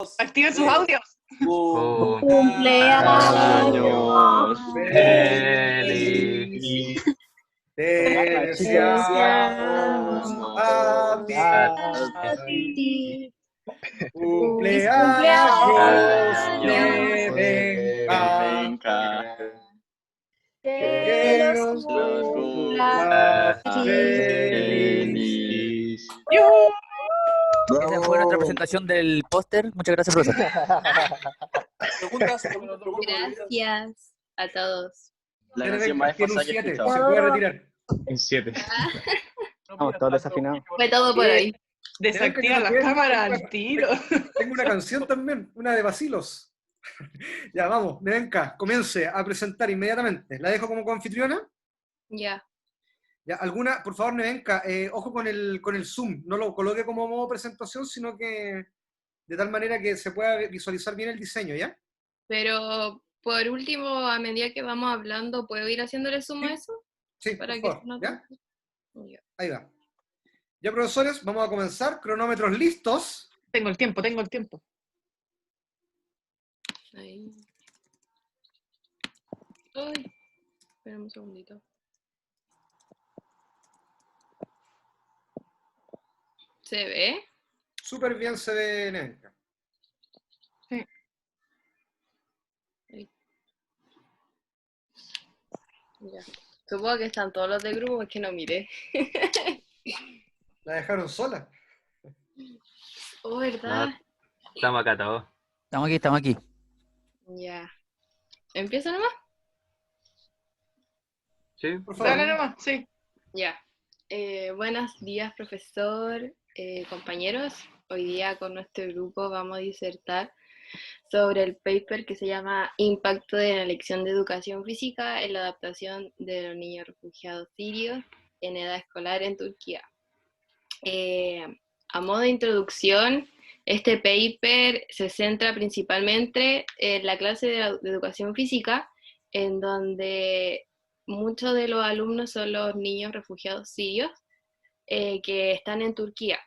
Activen sus audios. Cumpleaños feliz. Te deseamos a ti. Cumpleaños Nevenka. Que los cumpla feliz. Esa fue nuestra presentación del póster. Muchas gracias, profesor. Gracias a todos. La canción más pasada que he Se escuchado. puede retirar. En 7. Estamos todos desafinados. Fue todo por hoy. Desactiva las cámaras al tiro. Tengo una canción también, una de Basilos. Ya, vamos, Nevenka, comience a presentar inmediatamente. ¿La dejo como coanfitriona? Ya. Ya, alguna, por favor, Nevenka, ojo con el Zoom, no lo coloque como modo presentación, sino que de tal manera que se pueda visualizar bien el diseño, ¿ya? Pero por último, a medida que vamos hablando, ¿puedo ir haciéndole zoom a eso? Sí, Para por que favor, no... ¿ya? Ya. Ahí va. Ya, profesores, vamos a comenzar. Cronómetros listos. Tengo el tiempo, tengo el tiempo. Ahí. Ay, espérame un segundito. ¿Se ve? Súper bien se ve, Nevenka. Ya. Supongo que están todos los del grupo, es que no miré. La dejaron sola. Oh, ¿verdad? No, estamos acá todos. Estamos aquí. Ya. ¿Empiezo nomás? ¿Sí? Por favor. Dale nomás, sí. Ya. Buenos días, profesor, compañeros. Hoy día con nuestro grupo vamos a disertar sobre el paper que se llama Impacto de la elección de educación física en la adaptación de los niños refugiados sirios en edad escolar en Turquía. A modo de introducción, este paper se centra principalmente en la clase de educación física, en donde muchos de los alumnos son los niños refugiados sirios que están en Turquía.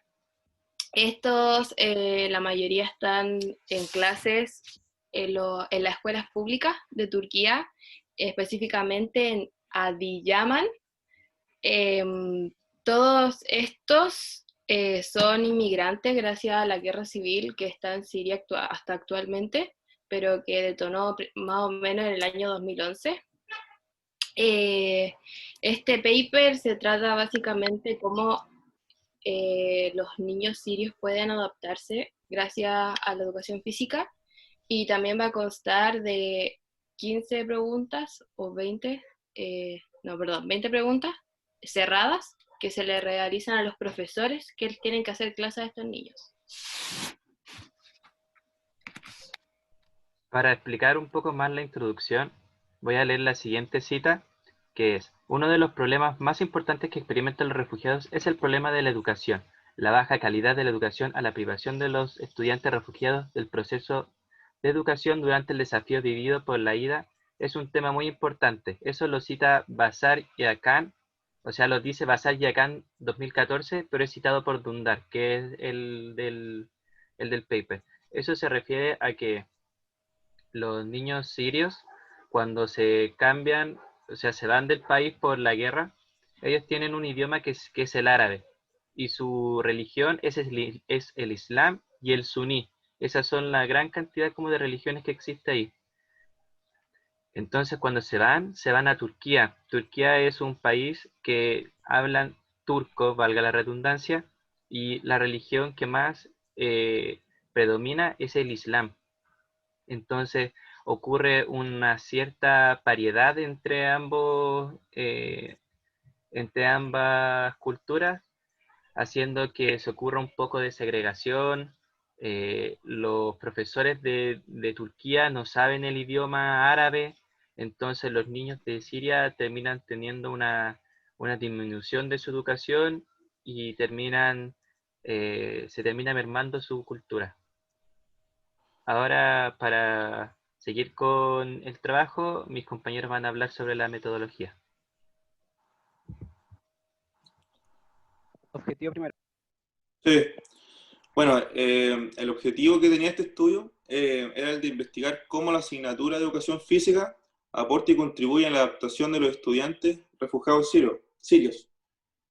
Estos, la mayoría están en clases en las escuelas públicas de Turquía, específicamente en Adiyaman. Todos estos son inmigrantes gracias a la guerra civil que está en Siria hasta actualmente, pero que detonó más o menos en el año 2011. Este paper se trata básicamente cómo los niños sirios pueden adaptarse gracias a la educación física, y también va a constar de 15 preguntas o 20 preguntas cerradas que se le realizan a los profesores que tienen que hacer clases a estos niños. Para explicar un poco más la introducción, voy a leer la siguiente cita, que es: uno de los problemas más importantes que experimentan los refugiados es el problema de la educación. La baja calidad de la educación a la privación de los estudiantes refugiados del proceso de educación durante el desafío vivido por la ida es un tema muy importante. Eso lo cita Bazar y Akan, o sea, lo dice Bazar y Akan 2014, pero es citado por Dundar, que es el del paper. Eso se refiere a que los niños sirios, cuando se cambian, o sea, se van del país por la guerra, ellos tienen un idioma que es el árabe, y su religión es el Islam y el suní. Esas son la gran cantidad como de religiones que existe ahí. Entonces, cuando se van a Turquía. Turquía es un país que hablan turco, valga la redundancia, y la religión que más predomina es el Islam. Entonces ocurre una cierta paridad entre ambas culturas, haciendo que se ocurra un poco de segregación. Los profesores de Turquía no saben el idioma árabe, entonces los niños de Siria terminan teniendo una disminución de su educación y se termina mermando su cultura. Ahora, para seguir con el trabajo, mis compañeros van a hablar sobre la metodología. Objetivo primero. Sí. Bueno, el objetivo que tenía este estudio era el de investigar cómo la asignatura de educación física aporta y contribuye a la adaptación de los estudiantes refugiados sirios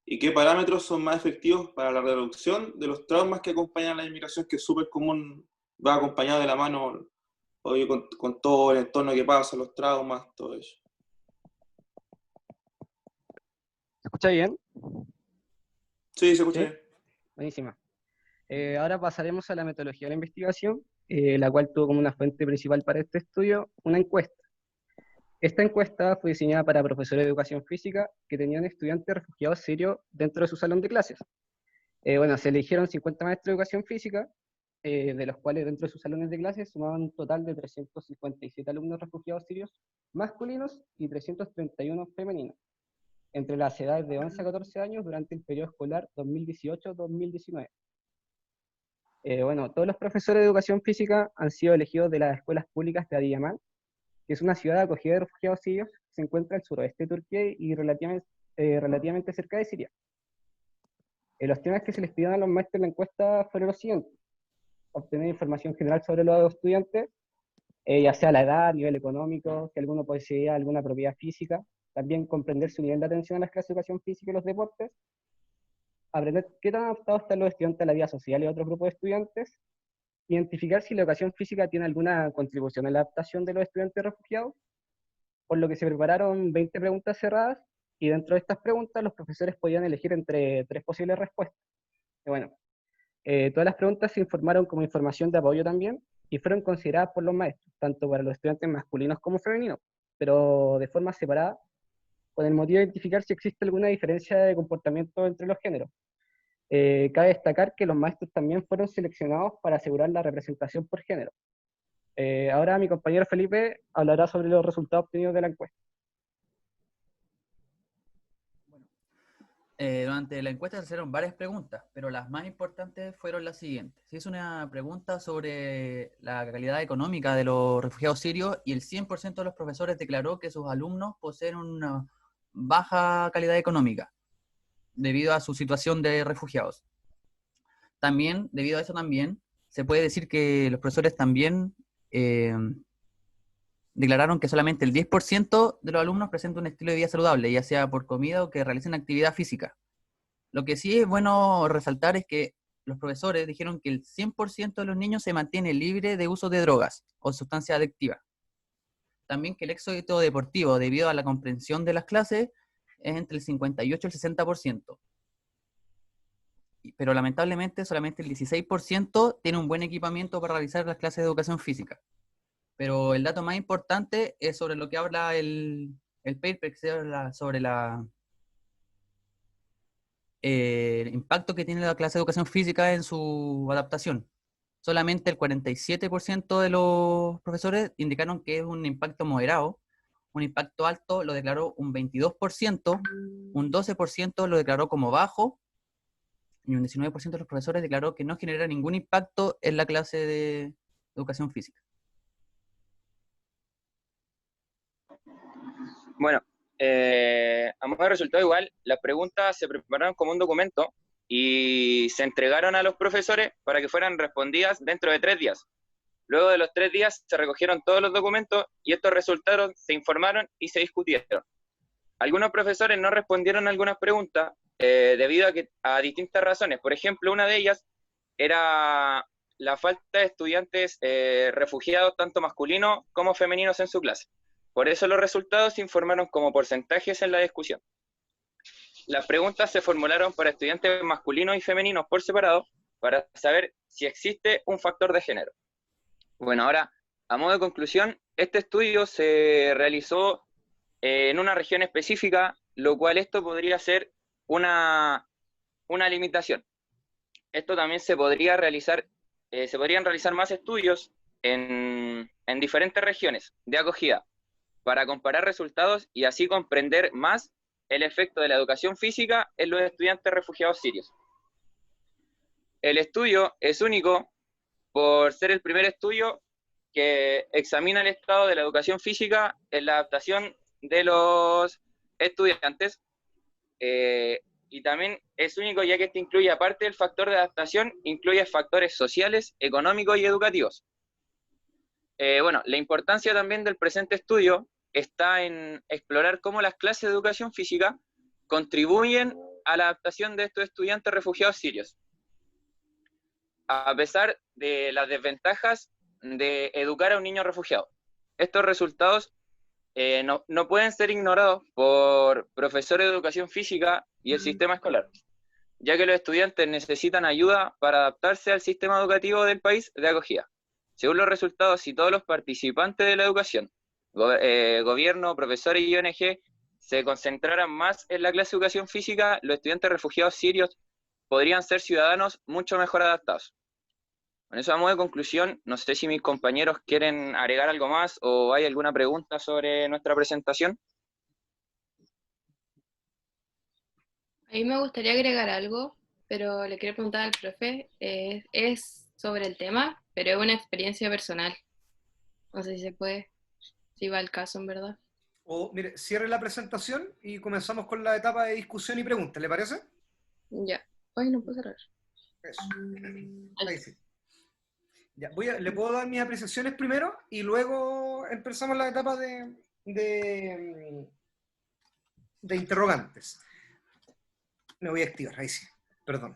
y qué parámetros son más efectivos para la reducción de los traumas que acompañan a la inmigración, que es súper común, va acompañado de la mano obvio, con todo el entorno que pasa, los traumas, todo eso. ¿Se escucha bien? Sí, se escucha ¿Sí? bien. Buenísima. Ahora pasaremos a la metodología de la investigación, la cual tuvo como una fuente principal para este estudio una encuesta. Esta encuesta fue diseñada para profesores de educación física que tenían estudiantes refugiados sirios dentro de su salón de clases. Bueno, se eligieron 50 maestros de educación física, de los cuales dentro de sus salones de clases sumaban un total de 357 alumnos refugiados sirios masculinos y 331 femeninos, entre las edades de 11 a 14 años durante el periodo escolar 2018-2019. Bueno, todos los profesores de educación física han sido elegidos de las escuelas públicas de Adiyaman, que es una ciudad de acogida de refugiados sirios que se encuentra al suroeste de Turquía y relativamente cerca de Siria. Los temas que se les pidieron a los maestros en la encuesta fueron los siguientes: obtener información general sobre los estudiantes, ya sea la edad, nivel económico, si alguno poseía alguna propiedad física, también comprender su nivel de atención a las clases de educación física y los deportes, aprender qué tan adaptados están los estudiantes a la vida social y a otros grupos de estudiantes, identificar si la educación física tiene alguna contribución en la adaptación de los estudiantes refugiados, por lo que se prepararon 20 preguntas cerradas, y dentro de estas preguntas los profesores podían elegir entre 3 posibles respuestas. Y bueno, todas las preguntas se informaron como información de apoyo también, y fueron consideradas por los maestros, tanto para los estudiantes masculinos como femeninos, pero de forma separada, con el motivo de identificar si existe alguna diferencia de comportamiento entre los géneros. Cabe destacar que los maestros también fueron seleccionados para asegurar la representación por género. Ahora mi compañero Felipe hablará sobre los resultados obtenidos de la encuesta. Durante la encuesta se hicieron varias preguntas, pero las más importantes fueron las siguientes. Se hizo una pregunta sobre la calidad económica de los refugiados sirios y el 100% de los profesores declaró que sus alumnos poseen una baja calidad económica debido a su situación de refugiados. También, debido a eso también, se puede decir que los profesores también declararon que solamente el 10% de los alumnos presenta un estilo de vida saludable, ya sea por comida o que realicen actividad física. Lo que sí es bueno resaltar es que los profesores dijeron que el 100% de los niños se mantiene libre de uso de drogas o sustancias adictivas. También que el éxito deportivo, debido a la comprensión de las clases, es entre el 58 y el 60%. Pero lamentablemente solamente el 16% tiene un buen equipamiento para realizar las clases de educación física. Pero el dato más importante es sobre lo que habla el paper, que habla sobre el impacto que tiene la clase de educación física en su adaptación. Solamente el 47% de los profesores indicaron que es un impacto moderado, un impacto alto lo declaró un 22%, un 12% lo declaró como bajo, y un 19% de los profesores declaró que no genera ningún impacto en la clase de educación física. Bueno, a modo de resultado igual, las preguntas se prepararon como un documento y se entregaron a los profesores para que fueran respondidas dentro de 3 días. Luego de los 3 días se recogieron todos los documentos y estos resultados se informaron y se discutieron. Algunos profesores no respondieron a algunas preguntas debido a distintas razones. Por ejemplo, una de ellas era la falta de estudiantes refugiados, tanto masculinos como femeninos en su clase. Por eso los resultados se informaron como porcentajes en la discusión. Las preguntas se formularon para estudiantes masculinos y femeninos por separado para saber si existe un factor de género. Bueno, ahora, a modo de conclusión, este estudio se realizó en una región específica, lo cual esto podría ser una limitación. Esto también se podrían realizar más estudios en diferentes regiones de acogida para comparar resultados y así comprender más el efecto de la educación física en los estudiantes refugiados sirios. El estudio es único por ser el primer estudio que examina el estado de la educación física en la adaptación de los estudiantes. y también es único ya que este incluye, aparte del factor de adaptación, incluye factores sociales, económicos y educativos. Bueno, la importancia también del presente estudio está en explorar cómo las clases de educación física contribuyen a la adaptación de estos estudiantes refugiados sirios. A pesar de las desventajas de educar a un niño refugiado, estos resultados no pueden ser ignorados por profesores de educación física y el sistema escolar, ya que los estudiantes necesitan ayuda para adaptarse al sistema educativo del país de acogida. Según los resultados, si todos los participantes de la educación, gobierno, profesores y ONG, se concentraran más en la clase de educación física, los estudiantes refugiados sirios podrían ser ciudadanos mucho mejor adaptados. Con eso vamos de conclusión. No sé si mis compañeros quieren agregar algo más o hay alguna pregunta sobre nuestra presentación. A mí me gustaría agregar algo, pero le quiero preguntar al profe. Es sobre el tema, pero es una experiencia personal. No sé si se puede, si va al caso en verdad. O, mire, cierre la presentación y comenzamos con la etapa de discusión y preguntas, ¿le parece? Ya. Hoy no puedo cerrar. Eso. Ahí sí. Ya, le puedo dar mis apreciaciones primero y luego empezamos la etapa de interrogantes. Me voy a activar, ahí sí, perdón.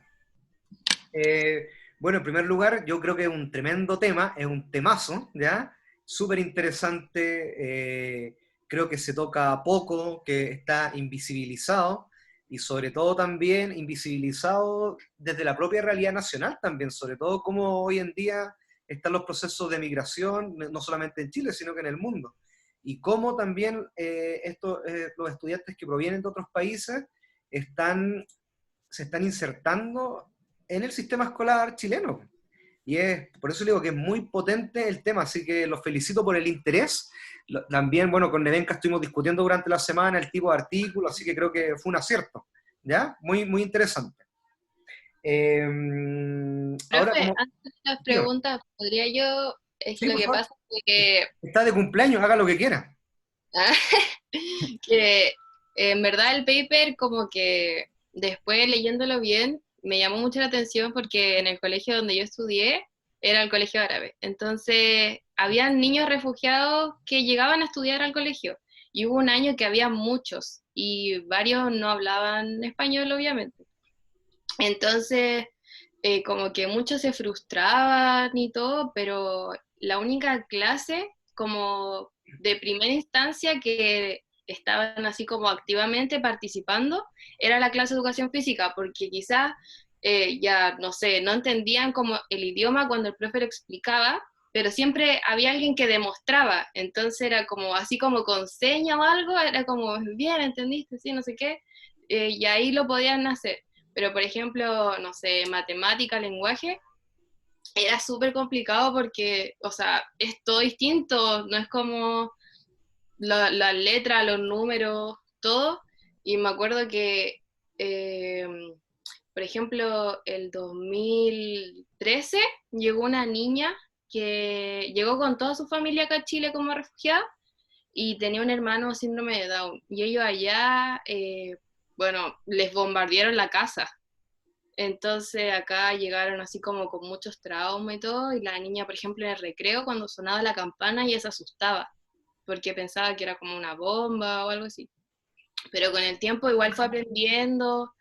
Bueno, en primer lugar, yo creo que es un tremendo tema, es un temazo, ¿ya? Súper interesante, creo que se toca poco, que está invisibilizado, y sobre todo también invisibilizado desde la propia realidad nacional también, sobre todo cómo hoy en día están los procesos de migración, no solamente en Chile, sino que en el mundo. Y cómo también los estudiantes que provienen de otros países se están insertando en el sistema escolar chileno. Y por eso digo que es muy potente el tema, así que los felicito por el interés. También, bueno, con Nevenka estuvimos discutiendo durante la semana el tipo de artículo, así que creo que fue un acierto, ¿ya? Muy, muy interesante. Ahora, Profe, como... antes de las preguntas, ¿podría yo? Es Sí, que lo por que favor. pasa es que Está de cumpleaños, haga lo que quiera. que en verdad el paper como que después leyéndolo bien me llamó mucho la atención porque en el colegio donde yo estudié era el colegio árabe. Entonces habían niños refugiados que llegaban a estudiar al colegio y hubo un año que había muchos y varios no hablaban español obviamente. Entonces como que muchos se frustraban y todo, pero la única clase como de primera instancia que estaban así como activamente participando era la clase de educación física, porque quizás ya, no sé, no entendían como el idioma cuando el profe lo explicaba, pero siempre había alguien que demostraba, entonces era como así como con seña o algo, era como, bien, entendiste, sí, no sé qué, y ahí lo podían hacer. Pero, por ejemplo, no sé, matemática, lenguaje, era súper complicado porque, o sea, es todo distinto, no es como la letra, los números, todo. Y me acuerdo que, eh, por ejemplo, el 2013 llegó una niña que llegó con toda su familia acá a Chile como refugiada y tenía un hermano síndrome de Down. Y ellos allá, bueno, les bombardearon la casa. Entonces acá llegaron así como con muchos traumas y todo, y la niña, por ejemplo, en el recreo, cuando sonaba la campana, ella se asustaba, porque pensaba que era como una bomba o algo así. Pero con el tiempo igual fue aprendiendo,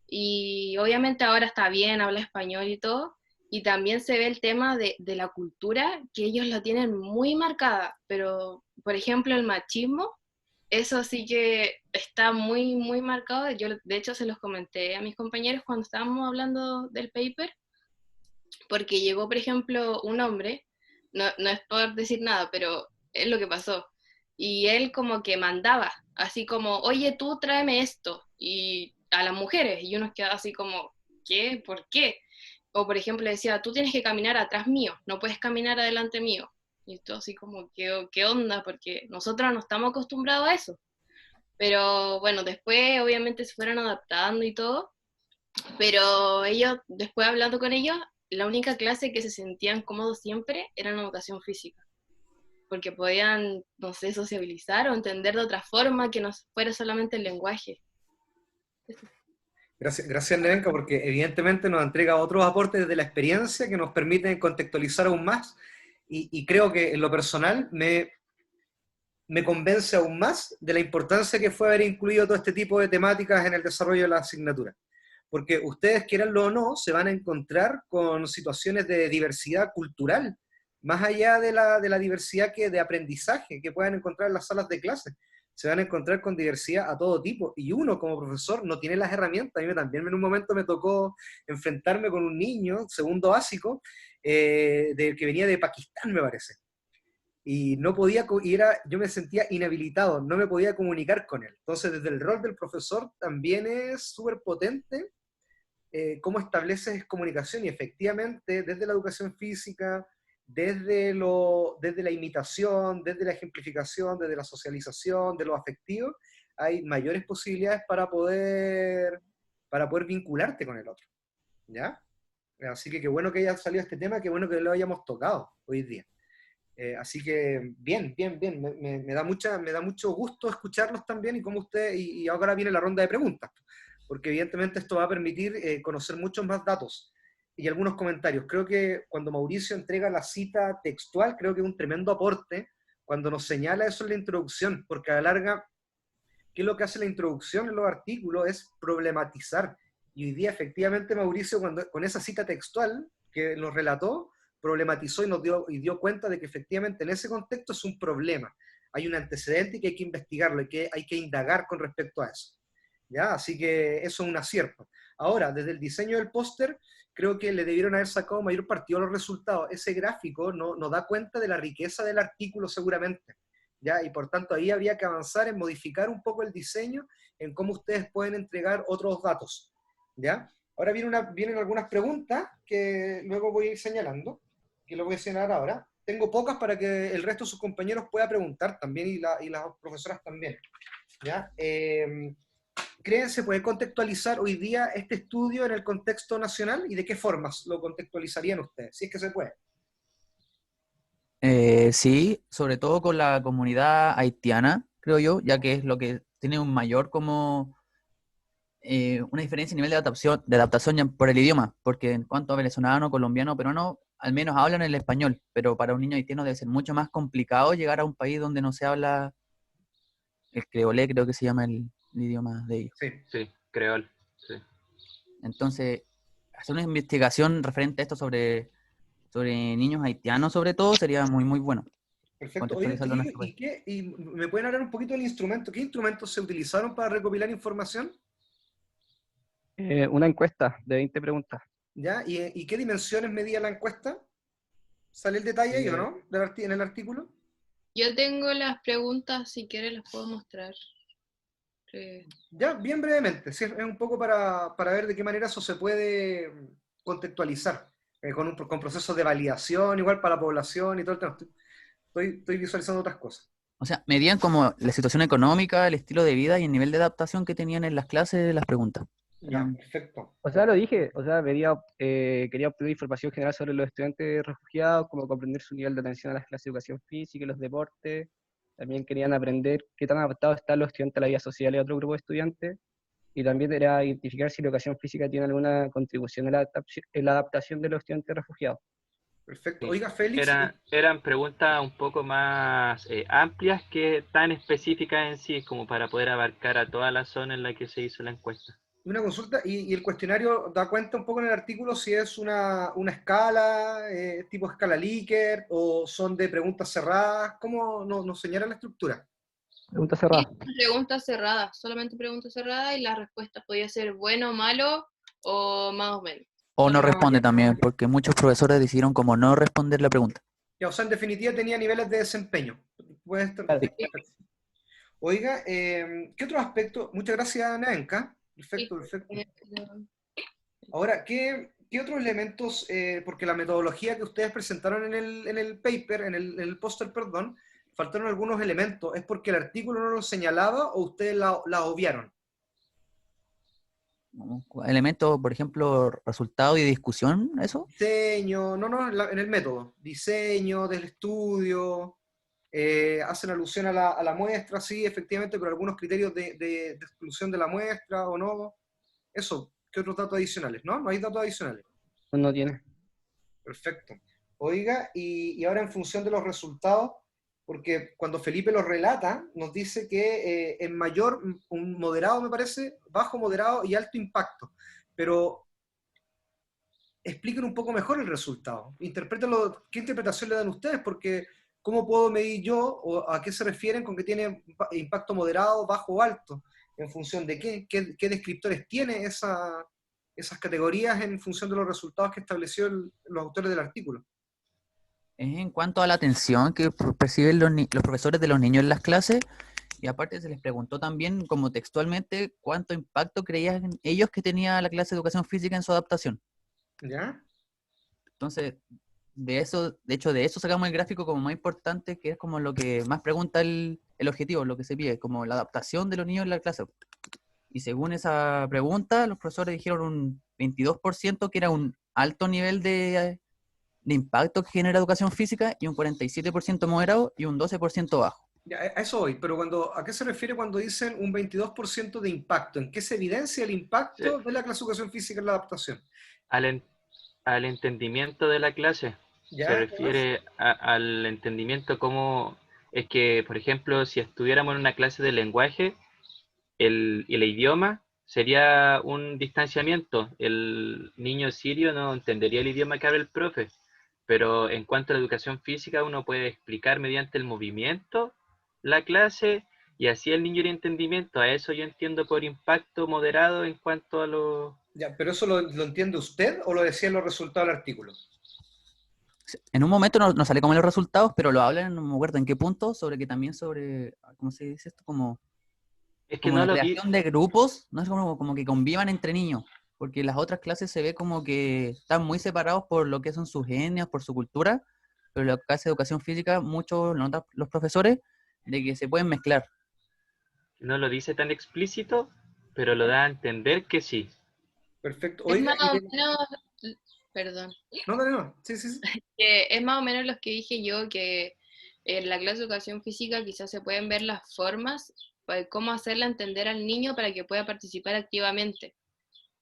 y obviamente ahora está bien, habla español y todo, y también se ve el tema de la cultura, que ellos la tienen muy marcada, pero, por ejemplo, el machismo, eso sí que está muy, muy marcado. Yo, de hecho, se los comenté a mis compañeros cuando estábamos hablando del paper, porque llegó, por ejemplo, un hombre, no es por decir nada, pero es lo que pasó. Y él como que mandaba, así como, oye, tú tráeme esto, y a las mujeres, y uno quedaba así como, ¿qué? ¿Por qué? O por ejemplo decía, tú tienes que caminar atrás mío, no puedes caminar adelante mío. Y esto así como, ¿qué onda? Porque nosotros no estamos acostumbrados a eso. Pero bueno, después obviamente se fueron adaptando y todo, pero ellos, después hablando con ellos, la única clase que se sentían cómodos siempre era en educación física, porque podían, no sé, sociabilizar o entender de otra forma que no fuera solamente el lenguaje. Gracias, Nevenka, porque evidentemente nos entrega otros aportes desde la experiencia que nos permiten contextualizar aún más, y creo que en lo personal me convence aún más de la importancia que fue haber incluido todo este tipo de temáticas en el desarrollo de la asignatura. Porque ustedes, quieranlo o no, se van a encontrar con situaciones de diversidad cultural, más allá de la diversidad de aprendizaje que puedan encontrar en las salas de clase. Se van a encontrar con diversidad a todo tipo, y uno como profesor no tiene las herramientas. A mí también en un momento me tocó enfrentarme con un niño, segundo básico, que venía de Pakistán, me parece, y no podía, yo me sentía inhabilitado, no me podía comunicar con él. Entonces, desde el rol del profesor también es súper potente cómo estableces comunicación, y efectivamente, desde la educación física, desde la imitación, desde la ejemplificación, desde la socialización, de lo afectivo, hay mayores posibilidades para poder vincularte con el otro, ¿ya? Así que qué bueno que haya salido este tema, qué bueno que lo hayamos tocado hoy día. Así que bien, bien, bien, me da mucho gusto escucharlos también, y cómo y ahora viene la ronda de preguntas, porque evidentemente esto va a permitir conocer muchos más datos y algunos comentarios. Creo que cuando Mauricio entrega la cita textual, creo que es un tremendo aporte cuando nos señala eso en la introducción, porque a la larga, ¿qué es lo que hace la introducción en los artículos? Es problematizar. Y hoy día, efectivamente, Mauricio, con esa cita textual que nos relató, problematizó y dio cuenta de que efectivamente en ese contexto es un problema. Hay un antecedente y que hay que investigarlo, y que hay que indagar con respecto a eso. ¿Ya? Así que eso es un acierto. Ahora, desde el diseño del póster, creo que le debieron haber sacado mayor partido a los resultados. Ese gráfico no da cuenta de la riqueza del artículo seguramente, ¿ya? Y por tanto ahí había que avanzar en modificar un poco el diseño, en cómo ustedes pueden entregar otros datos, ¿ya? Ahora vienen algunas preguntas que luego voy a ir señalando, que lo voy a señalar ahora. Tengo pocas para que el resto de sus compañeros pueda preguntar también, y las profesoras también, ¿ya? ¿Creen se puede contextualizar hoy día este estudio en el contexto nacional, y de qué formas lo contextualizarían ustedes, si es que se puede? Sí, sobre todo con la comunidad haitiana, creo yo, ya que es lo que tiene un mayor como una diferencia a nivel de adaptación ya por el idioma, porque en cuanto a venezolano, colombiano, peruano, al menos hablan el español, pero para un niño haitiano debe ser mucho más complicado llegar a un país donde no se habla el creolé, creo que se llama el idioma de ellos. Sí, creol, sí. Entonces, hacer una investigación referente a esto sobre niños haitianos, sobre todo, sería muy, muy bueno. Perfecto. Oye, ¿y me pueden hablar un poquito del instrumento? ¿Qué instrumentos se utilizaron para recopilar información? Una encuesta de 20 preguntas. ¿Ya? ¿Y qué dimensiones medía la encuesta? ¿Sale el detalle ahí o no? En el artículo. Yo tengo las preguntas, si quieres las puedo mostrar. Ya, bien brevemente. Sí, es un poco para ver de qué manera eso se puede contextualizar, con procesos de validación, igual para la población y todo el tema. Estoy visualizando otras cosas. O sea, medían como la situación económica, el estilo de vida y el nivel de adaptación que tenían en las clases, las preguntas. Ya, perfecto. O sea, lo dije, o sea, quería obtener información general sobre los estudiantes refugiados, como comprender su nivel de atención a las clases de educación física y los deportes. También querían aprender qué tan adaptados están los estudiantes a la vida social y a otro grupo de estudiantes. Y también era identificar si la educación física tiene alguna contribución en la adaptación de los estudiantes refugiados. Perfecto. Sí. Oiga, Félix. Eran preguntas un poco más amplias que tan específicas en sí, como para poder abarcar a toda la zona en la que se hizo la encuesta. Una consulta, y el cuestionario da cuenta un poco en el artículo si es una escala, tipo escala Likert, o son de preguntas cerradas. ¿Cómo nos señala la estructura? Preguntas cerradas. Preguntas cerradas, solamente preguntas cerradas, y la respuesta podía ser bueno, malo o más o menos. O no responde también, porque muchos profesores decidieron como no responder la pregunta. Ya, o sea, en definitiva tenía niveles de desempeño. Puede estar... Oiga, ¿qué otro aspecto? Muchas gracias, Nevenka. Perfecto, perfecto. Ahora, ¿qué otros elementos, porque la metodología que ustedes presentaron en el paper, en el póster, perdón, faltaron algunos elementos? ¿Es porque el artículo no los señalaba o ustedes la obviaron? Elementos, por ejemplo, resultado y discusión, ¿eso? Diseño, en el método. Diseño del estudio, hacen alusión a la muestra, sí, efectivamente, pero algunos criterios de exclusión de la muestra o no. Eso, ¿qué otros datos adicionales? ¿No? ¿No hay datos adicionales? No tiene. Perfecto. Oiga, y ahora en función de los resultados, porque cuando Felipe los relata, nos dice que en mayor, un moderado me parece, bajo, moderado y alto impacto. Pero expliquen un poco mejor el resultado. Interprétenlo, ¿qué interpretación le dan ustedes? Porque ¿cómo puedo medir yo o a qué se refieren con que tiene impacto moderado, bajo o alto? ¿En función de qué? ¿Qué descriptores tiene esas categorías en función de los resultados que estableció los autores del artículo? Es en cuanto a la atención que perciben los profesores de los niños en las clases, y aparte se les preguntó también, como textualmente, cuánto impacto creían ellos que tenía la clase de educación física en su adaptación. ¿Ya? Entonces, de eso sacamos el gráfico como más importante, que es como lo que más pregunta el objetivo, lo que se pide, como la adaptación de los niños en la clase. Y según esa pregunta, los profesores dijeron un 22% que era un alto nivel de impacto que genera educación física, y un 47% moderado y un 12% bajo. Ya, a eso voy, pero ¿a qué se refiere cuando dicen un 22% de impacto? ¿En qué se evidencia el Sí. impacto de la clase de educación física en la adaptación? Al entendimiento de la clase. Se ¿Ya? refiere al entendimiento como es que, por ejemplo, si estuviéramos en una clase de lenguaje, el idioma sería un distanciamiento. El niño sirio no entendería el idioma que habla el profe, pero en cuanto a la educación física, uno puede explicar mediante el movimiento la clase y así el niño tiene entendimiento. A eso yo entiendo por impacto moderado en cuanto a lo... Ya, pero ¿eso lo entiende usted o lo decía en los resultados del artículo? En un momento no sale como los resultados, pero lo hablan, no me acuerdo en qué punto, sobre que también sobre, ¿cómo se dice esto? Es que Como no la lo di... creación de grupos, no es como que convivan entre niños, porque en las otras clases se ve como que están muy separados por lo que son sus genios, por su cultura, pero en la clase de educación física, muchos lo notan los profesores, de que se pueden mezclar. no lo dice tan explícito, pero lo da a entender que sí. Perfecto. Es Oiga, más o menos, perdón, no, no, no, sí, sí, sí. que es más o menos lo que dije yo, que en la clase de educación física quizás se pueden ver las formas de cómo hacerla entender al niño para que pueda participar activamente.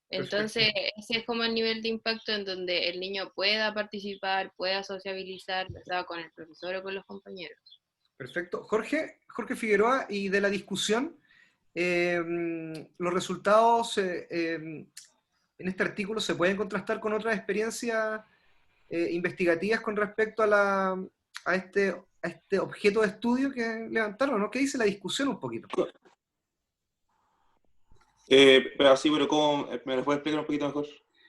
Perfecto. Entonces, ese es como el nivel de impacto en donde el niño pueda participar, pueda sociabilizar, ya sea con el profesor o con los compañeros. Perfecto. Jorge Figueroa, y de la discusión, los resultados en este artículo se pueden contrastar con otras experiencias investigativas con respecto a este objeto de estudio que levantaron, ¿no? ¿Qué dice la discusión un poquito? Pero así, pero ¿cómo? ¿Me lo puedes explicar un poquito mejor?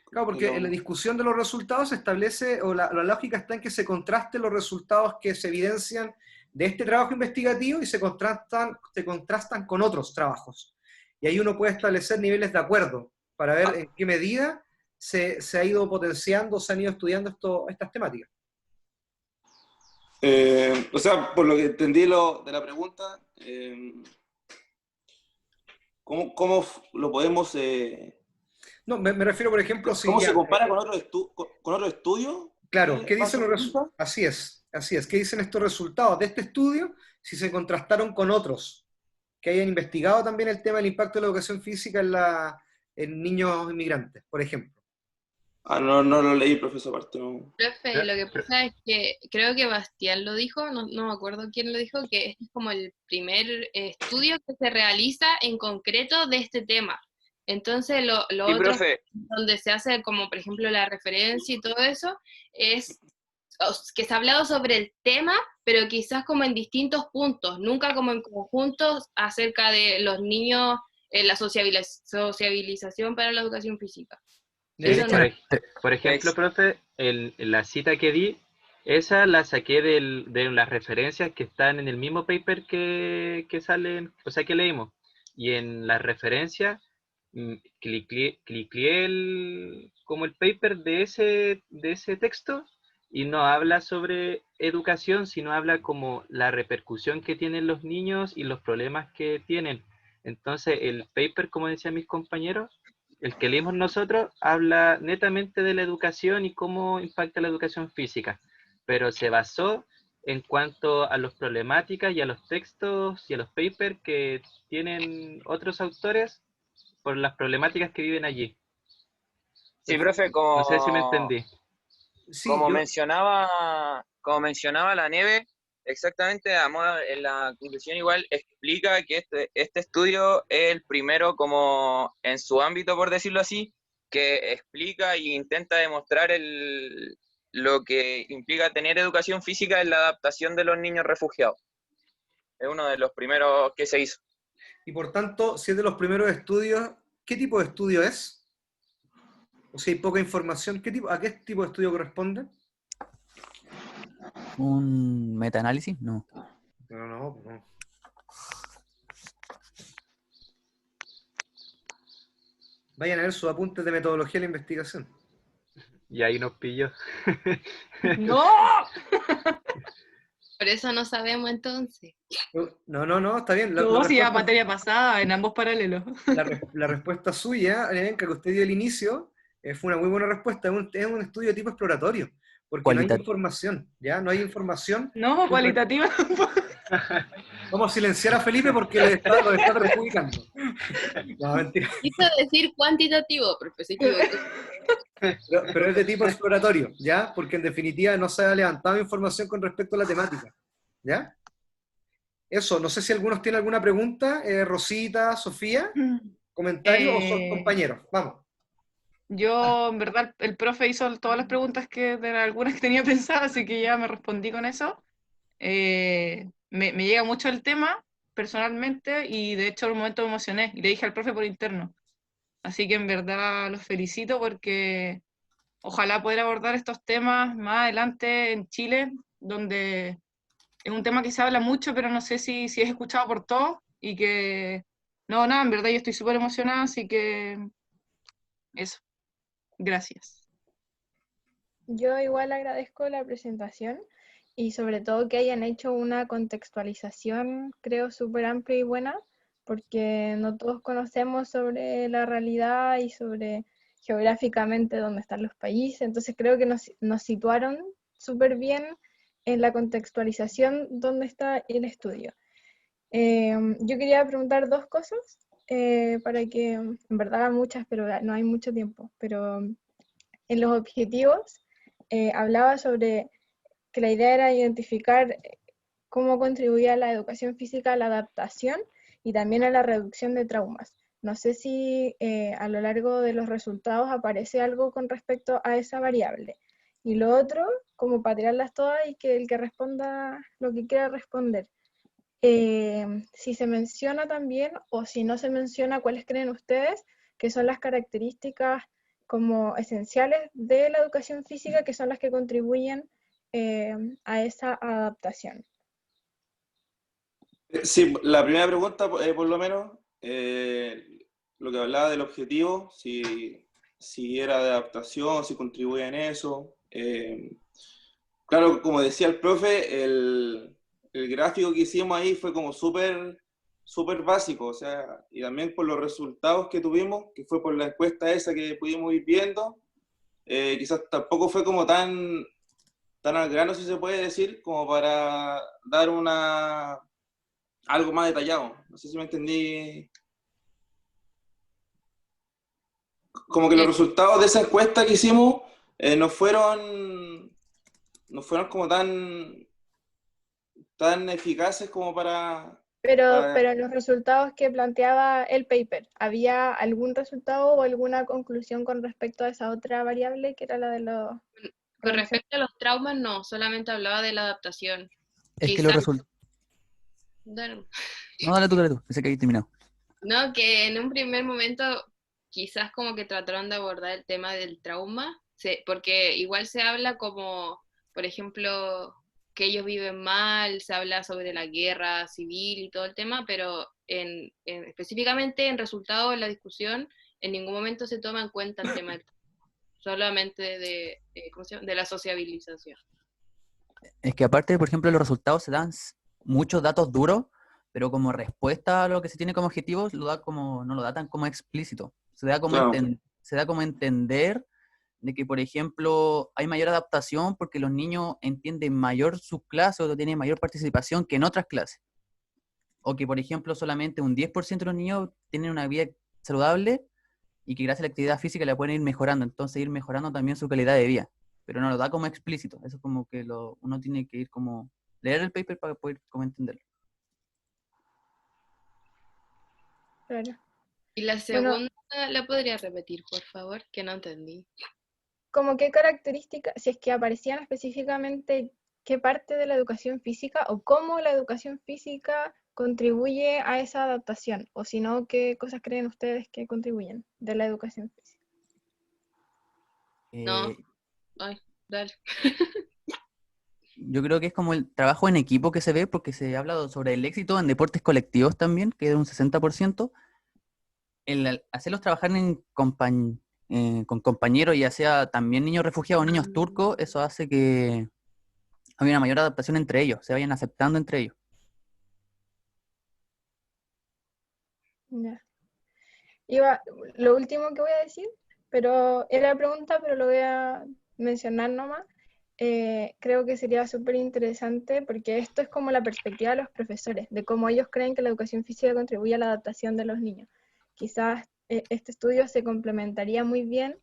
Claro, porque en la discusión de los resultados se establece, o la lógica está en que se contrasten los resultados que se evidencian de este trabajo investigativo y se contrastan con otros trabajos. Y ahí uno puede establecer niveles de acuerdo para ver en qué medida se ha ido potenciando, se han ido estudiando estas temáticas. O sea, por lo que entendí de la pregunta, ¿cómo lo podemos... No, me refiero, por ejemplo, si ¿Cómo se ya, compara con otro estudio? claro, ¿qué dicen los resultados? resultados? Así es. ¿Qué dicen estos resultados de este estudio si se contrastaron con otros que hayan investigado también el tema del impacto de la educación física en niños inmigrantes, por ejemplo? No, no lo leí, profesor, aparte. No. Profe, lo que pasa es que creo que Bastián lo dijo, no me acuerdo quién lo dijo, que este es como el primer estudio que se realiza en concreto de este tema. Entonces, lo Sí, otro, profe, donde se hace como, por ejemplo, la referencia y todo eso, es que se ha hablado sobre el tema, pero quizás como en distintos puntos, nunca como en conjuntos acerca de los niños, la sociabilización para la educación física. De Sí, Eso hecho, no. por ejemplo, profe, la cita que di, esa la saqué de las referencias que están en el mismo paper que salen, o sea, que leímos. Y en las referencias, cliqué como el paper de ese texto y no habla sobre educación, sino habla como la repercusión que tienen los niños y los problemas que tienen. Entonces, el paper, como decían mis compañeros, el que leímos nosotros habla netamente de la educación y cómo impacta la educación física, pero se basó en cuanto a las problemáticas y a los textos y a los papers que tienen otros autores, por las problemáticas que viven allí. Sí, profe, No sé si me entendí. Sí, como yo- mencionaba la Neve, exactamente, en la conclusión igual explica que este estudio es el primero como en su ámbito, por decirlo así, que explica e intenta demostrar lo que implica tener educación física en la adaptación de los niños refugiados. Es uno de los primeros que se hizo. y por tanto, si es de los primeros estudios, ¿qué tipo de estudio es? O si hay poca información, ¿a qué tipo de estudio corresponde? ¿Un metaanálisis? No. No. Vayan a ver sus apuntes de metodología de la investigación. Y ahí nos pilló. ¡No! Por eso no sabemos entonces. No, está bien. No, si ya materia pasada, en ambos paralelos. La respuesta suya, Nevenka, que usted dio al inicio, fue una muy buena respuesta. Es un estudio de tipo exploratorio, porque no hay información, ¿ya? No hay información. No, cualitativa. Vamos a silenciar a Felipe porque lo está perjudicando. No, mentira. Quiso decir cuantitativo, profesor. Pero es de tipo exploratorio, ¿ya? Porque en definitiva no se ha levantado información con respecto a la temática, ¿ya? Eso, no sé si algunos tienen alguna pregunta. Rosita, Sofía, comentario o son compañeros. Vamos. Yo, en verdad, el profe hizo todas las preguntas de algunas que tenía pensadas, así que ya me respondí con eso. Me llega mucho el tema, personalmente, y de hecho en un momento me emocioné, y le dije al profe por interno. Así que en verdad los felicito porque ojalá poder abordar estos temas más adelante en Chile, donde es un tema que se habla mucho, pero no sé si es escuchado por todos, y que, no, nada, en verdad yo estoy súper emocionada, así que eso. Gracias. Yo igual agradezco la presentación y sobre todo que hayan hecho una contextualización, creo, súper amplia y buena, porque no todos conocemos sobre la realidad y sobre geográficamente dónde están los países, entonces creo que nos situaron súper bien en la contextualización dónde está el estudio. Yo quería preguntar dos cosas, para que, en verdad muchas, pero no hay mucho tiempo, pero en los objetivos hablaba sobre que la idea era identificar cómo contribuía la educación física a la adaptación y también a la reducción de traumas. No sé si a lo largo de los resultados aparece algo con respecto a esa variable. Y lo otro, como para tirarlas todas y que el que responda lo que quiera responder. Si se menciona también o si no se menciona, ¿cuáles creen ustedes que son las características como esenciales de la educación física que son las que contribuyen a esa adaptación? Sí, la primera pregunta, por lo menos, lo que hablaba del objetivo, si era de adaptación, si contribuía en eso. Claro, como decía el profe, el gráfico que hicimos ahí fue como súper básico, o sea, y también por los resultados que tuvimos, que fue por la encuesta esa que pudimos ir viendo, quizás tampoco fue como tan al grano, si se puede decir, como para dar algo más detallado. No sé si me entendí. Como que los resultados de esa encuesta que hicimos no fueron como tan eficaces como para... Pero los resultados que planteaba el paper, ¿había algún resultado o alguna conclusión con respecto a esa otra variable que era la de los... Con respecto a los traumas, no, solamente hablaba de la adaptación. Es que los resultados... No, dale tú, pensé que había terminado. No, que en un primer momento quizás como que trataron de abordar el tema del trauma, porque igual se habla como, por ejemplo, que ellos viven mal, se habla sobre la guerra civil y todo el tema, pero específicamente en resultado de la discusión, en ningún momento se toma en cuenta el tema del trauma, solamente de la sociabilización. Es que aparte, por ejemplo, los resultados se dan muchos datos duros, pero como respuesta a lo que se tiene como objetivo, no lo da tan como explícito. Se da como entender de que, por ejemplo, hay mayor adaptación porque los niños entienden mayor sus clases o tienen mayor participación que en otras clases. O que, por ejemplo, solamente un 10% de los niños tienen una vida saludable y que gracias a la actividad física la pueden ir mejorando, entonces ir mejorando también su calidad de vida, pero no lo da como explícito, eso es como que uno tiene que ir como, leer el paper para poder como entenderlo. Claro. Y la Bueno, segunda, ¿la podría repetir, por favor? Que no entendí. ¿como qué características, si es que aparecían específicamente qué parte de la educación física o cómo la educación física contribuye a esa adaptación? O si no, ¿qué cosas creen ustedes que contribuyen de la educación física? No. Eh, Ay, dale. yo creo que es como el trabajo en equipo que se ve, porque se ha hablado sobre el éxito en deportes colectivos también, que es un 60%, hacerlos trabajar con compañeros, ya sea también niños refugiados o niños turcos, eso hace que haya una mayor adaptación entre ellos, se vayan aceptando entre ellos. Ya. Lo último que voy a decir, pero era pregunta, pero lo voy a mencionar nomás. Creo que sería súper interesante porque esto es como la perspectiva de los profesores, de cómo ellos creen que la educación física contribuye a la adaptación de los niños. Quizás este estudio se complementaría muy bien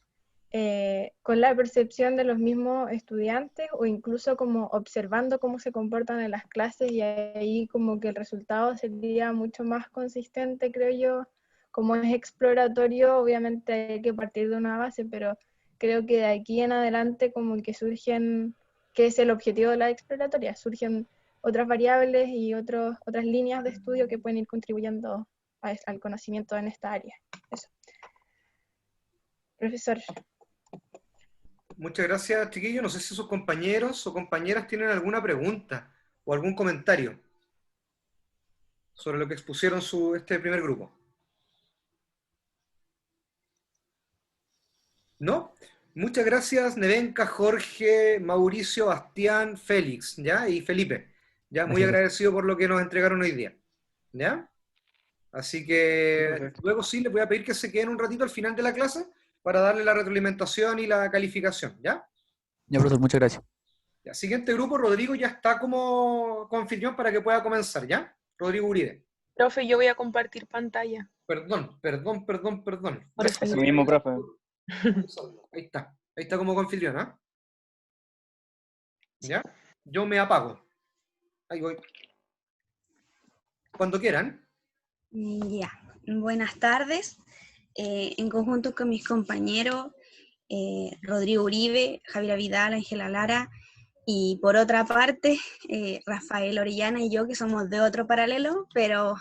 con la percepción de los mismos estudiantes o incluso como observando cómo se comportan en las clases y ahí como que el resultado sería mucho más consistente, creo yo. Como es exploratorio, obviamente hay que partir de una base, pero creo que de aquí en adelante como que surgen, que es el objetivo de la exploratoria, surgen otras variables y otras líneas de estudio que pueden ir contribuyendo al conocimiento en esta área. Eso. Profesor. Muchas gracias, chiquillos. No sé si sus compañeros o compañeras tienen alguna pregunta o algún comentario sobre lo que expusieron este primer grupo. ¿No? Muchas gracias, Nevenka, Jorge, Mauricio, Bastián, Félix, ¿ya? Y Felipe. Ya, muy Gracias. agradecido por lo que nos entregaron hoy día. ¿Ya? Así que luego sí les voy a pedir que se queden un ratito al final de la clase para darle la retroalimentación y la calificación, ¿ya? Ya, profesor, muchas gracias. Ya, siguiente grupo, Rodrigo ya está como anfitrión para que pueda comenzar, ¿ya? Rodrigo Uribe. Profe, yo voy a compartir pantalla. Perdón. Por Eso mismo, profe. Ahí está como anfitrión, ¿ah? ¿Ya? Yo me apago. Ahí voy. Cuando quieran. Ya, buenas tardes. En conjunto con mis compañeros Rodrigo Uribe, Javiera Vidal, Ángela Lara y por otra parte Rafael Orellana y yo, que somos de otro paralelo, pero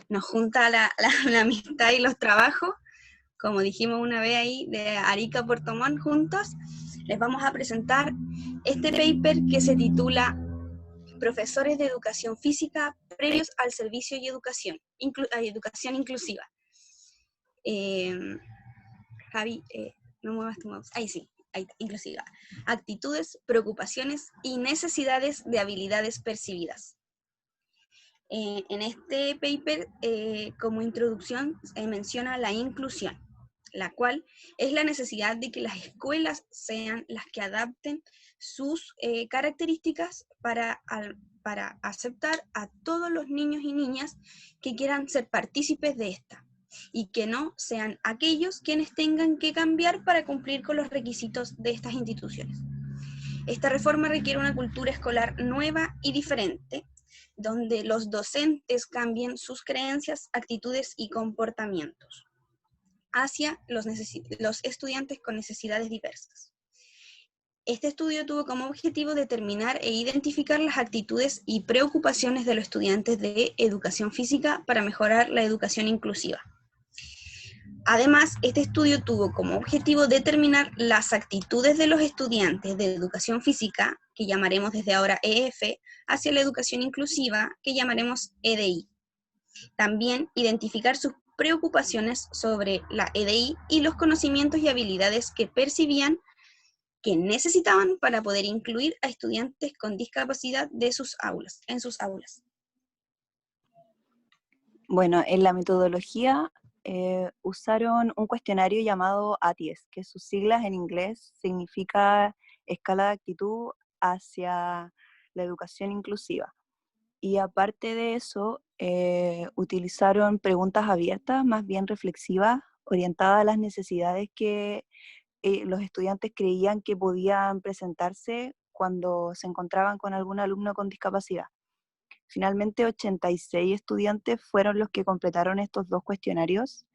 nos junta la amistad y los trabajos, como dijimos una vez ahí, de Arica a Puerto Montt juntos. Les vamos a presentar este paper que se titula Profesores de Educación Física previos al servicio y educación inclusiva. Javi, no muevas tu mouse. Ahí sí, ahí, inclusiva. Actitudes, preocupaciones y necesidades de habilidades percibidas. En este paper, como introducción, menciona la inclusión, la cual es la necesidad de que las escuelas sean las que adapten sus características para aceptar a todos los niños y niñas que quieran ser partícipes de esta, y que no sean aquellos quienes tengan que cambiar para cumplir con los requisitos de estas instituciones. Esta reforma requiere una cultura escolar nueva y diferente, donde los docentes cambien sus creencias, actitudes y comportamientos hacia los estudiantes con necesidades diversas. Este estudio tuvo como objetivo determinar e identificar las actitudes y preocupaciones de los estudiantes de educación física para mejorar la educación inclusiva. Además, este estudio tuvo como objetivo determinar las actitudes de los estudiantes de educación física, que llamaremos desde ahora EF, hacia la educación inclusiva, que llamaremos EDI. También identificar sus preocupaciones sobre la EDI y los conocimientos y habilidades que percibían que necesitaban para poder incluir a estudiantes con discapacidad en sus aulas. Bueno, en la metodología usaron un cuestionario llamado ATIES, que sus siglas en inglés significa Escala de Actitud hacia la Educación Inclusiva. Y aparte de eso, utilizaron preguntas abiertas, más bien reflexivas, orientadas a las necesidades que los estudiantes creían que podían presentarse cuando se encontraban con algún alumno con discapacidad. Finalmente, 86 estudiantes fueron los que completaron estos dos cuestionarios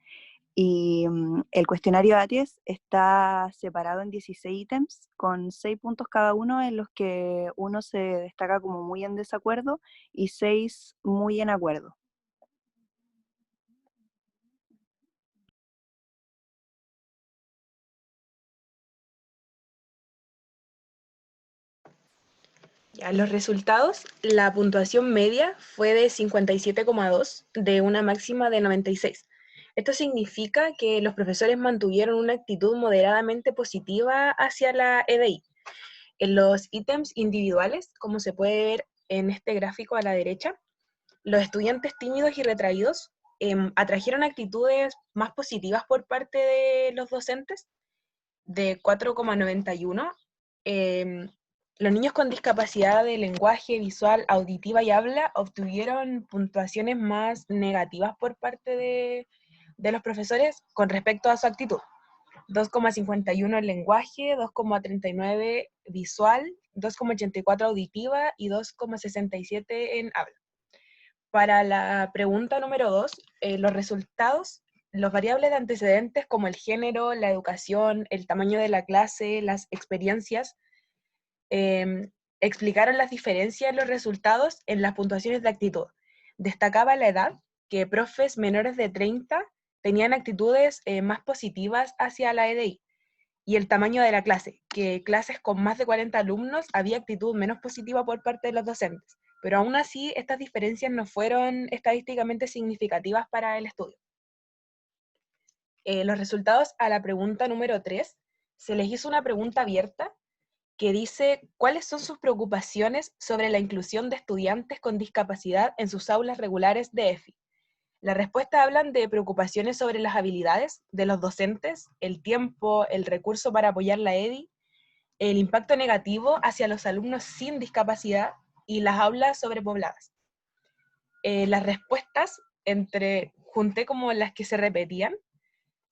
y el cuestionario ATIES está separado en 16 ítems con 6 puntos cada uno, en los que uno se destaca como muy en desacuerdo y 6 muy en acuerdo. Ya, los resultados, la puntuación media fue de 57,2 de una máxima de 96. Esto significa que los profesores mantuvieron una actitud moderadamente positiva hacia la EDI. En los ítems individuales, como se puede ver en este gráfico a la derecha, los estudiantes tímidos y retraídos atrajeron actitudes más positivas por parte de los docentes, de 4,91. Los niños con discapacidad de lenguaje, visual, auditiva y habla obtuvieron puntuaciones más negativas por parte de los profesores con respecto a su actitud. 2,51 en lenguaje, 2,39 visual, 2,84 auditiva y 2,67 en habla. Para la pregunta número 2, los resultados, los variables de antecedentes como el género, la educación, el tamaño de la clase, las experiencias, explicaron las diferencias en los resultados en las puntuaciones de actitud. Destacaba la edad, que profes menores de 30 tenían actitudes más positivas hacia la EDI, y el tamaño de la clase, que clases con más de 40 alumnos había actitud menos positiva por parte de los docentes, pero aún así estas diferencias no fueron estadísticamente significativas para el estudio. Los resultados a la pregunta número 3, se les hizo una pregunta abierta que dice cuáles son sus preocupaciones sobre la inclusión de estudiantes con discapacidad en sus aulas regulares de EFI. Las respuestas hablan de preocupaciones sobre las habilidades de los docentes, el tiempo, el recurso para apoyar la EDI, el impacto negativo hacia los alumnos sin discapacidad y las aulas sobrepobladas. Las respuestas junté como las que se repetían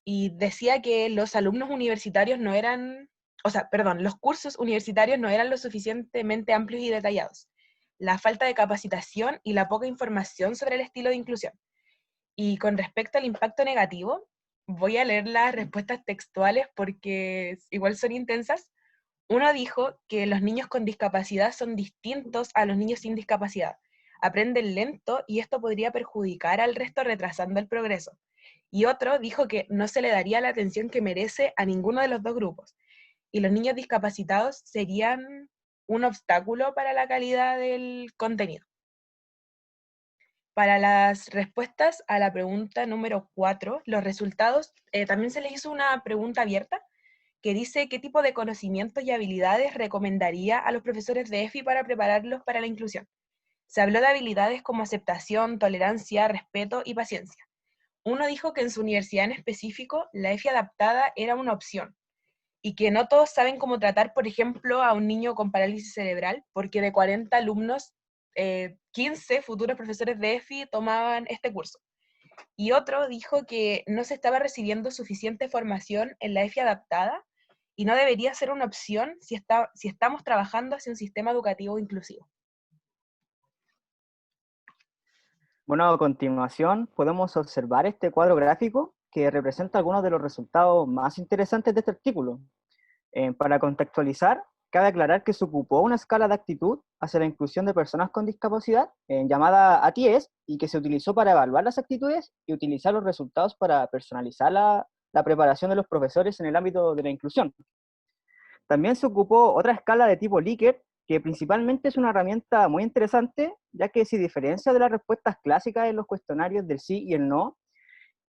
y decía que los alumnos universitarios no eran, los cursos universitarios no eran lo suficientemente amplios y detallados, la falta de capacitación y la poca información sobre el estilo de inclusión. Y con respecto al impacto negativo, voy a leer las respuestas textuales porque igual son intensas. Uno dijo que los niños con discapacidad son distintos a los niños sin discapacidad. Aprenden lento y esto podría perjudicar al resto retrasando el progreso. Y otro dijo que no se le daría la atención que merece a ninguno de los dos grupos. Y los niños discapacitados serían un obstáculo para la calidad del contenido. Para las respuestas a la pregunta número 4, los resultados, también se les hizo una pregunta abierta que dice qué tipo de conocimientos y habilidades recomendaría a los profesores de EFI para prepararlos para la inclusión. Se habló de habilidades como aceptación, tolerancia, respeto y paciencia. Uno dijo que en su universidad en específico la EFI adaptada era una opción y que no todos saben cómo tratar, por ejemplo, a un niño con parálisis cerebral, porque de 40 alumnos, 15 futuros profesores de EFI tomaban este curso. Y otro dijo que no se estaba recibiendo suficiente formación en la EFI adaptada y no debería ser una opción si estamos trabajando hacia un sistema educativo inclusivo. Bueno, a continuación podemos observar este cuadro gráfico que representa algunos de los resultados más interesantes de este artículo. Para contextualizar, cabe aclarar que se ocupó una escala de actitud hacia la inclusión de personas con discapacidad, llamada ATIES, y que se utilizó para evaluar las actitudes y utilizar los resultados para personalizar la preparación de los profesores en el ámbito de la inclusión. También se ocupó otra escala de tipo Likert, que principalmente es una herramienta muy interesante, ya que se diferencia de las respuestas clásicas en los cuestionarios del sí y el no,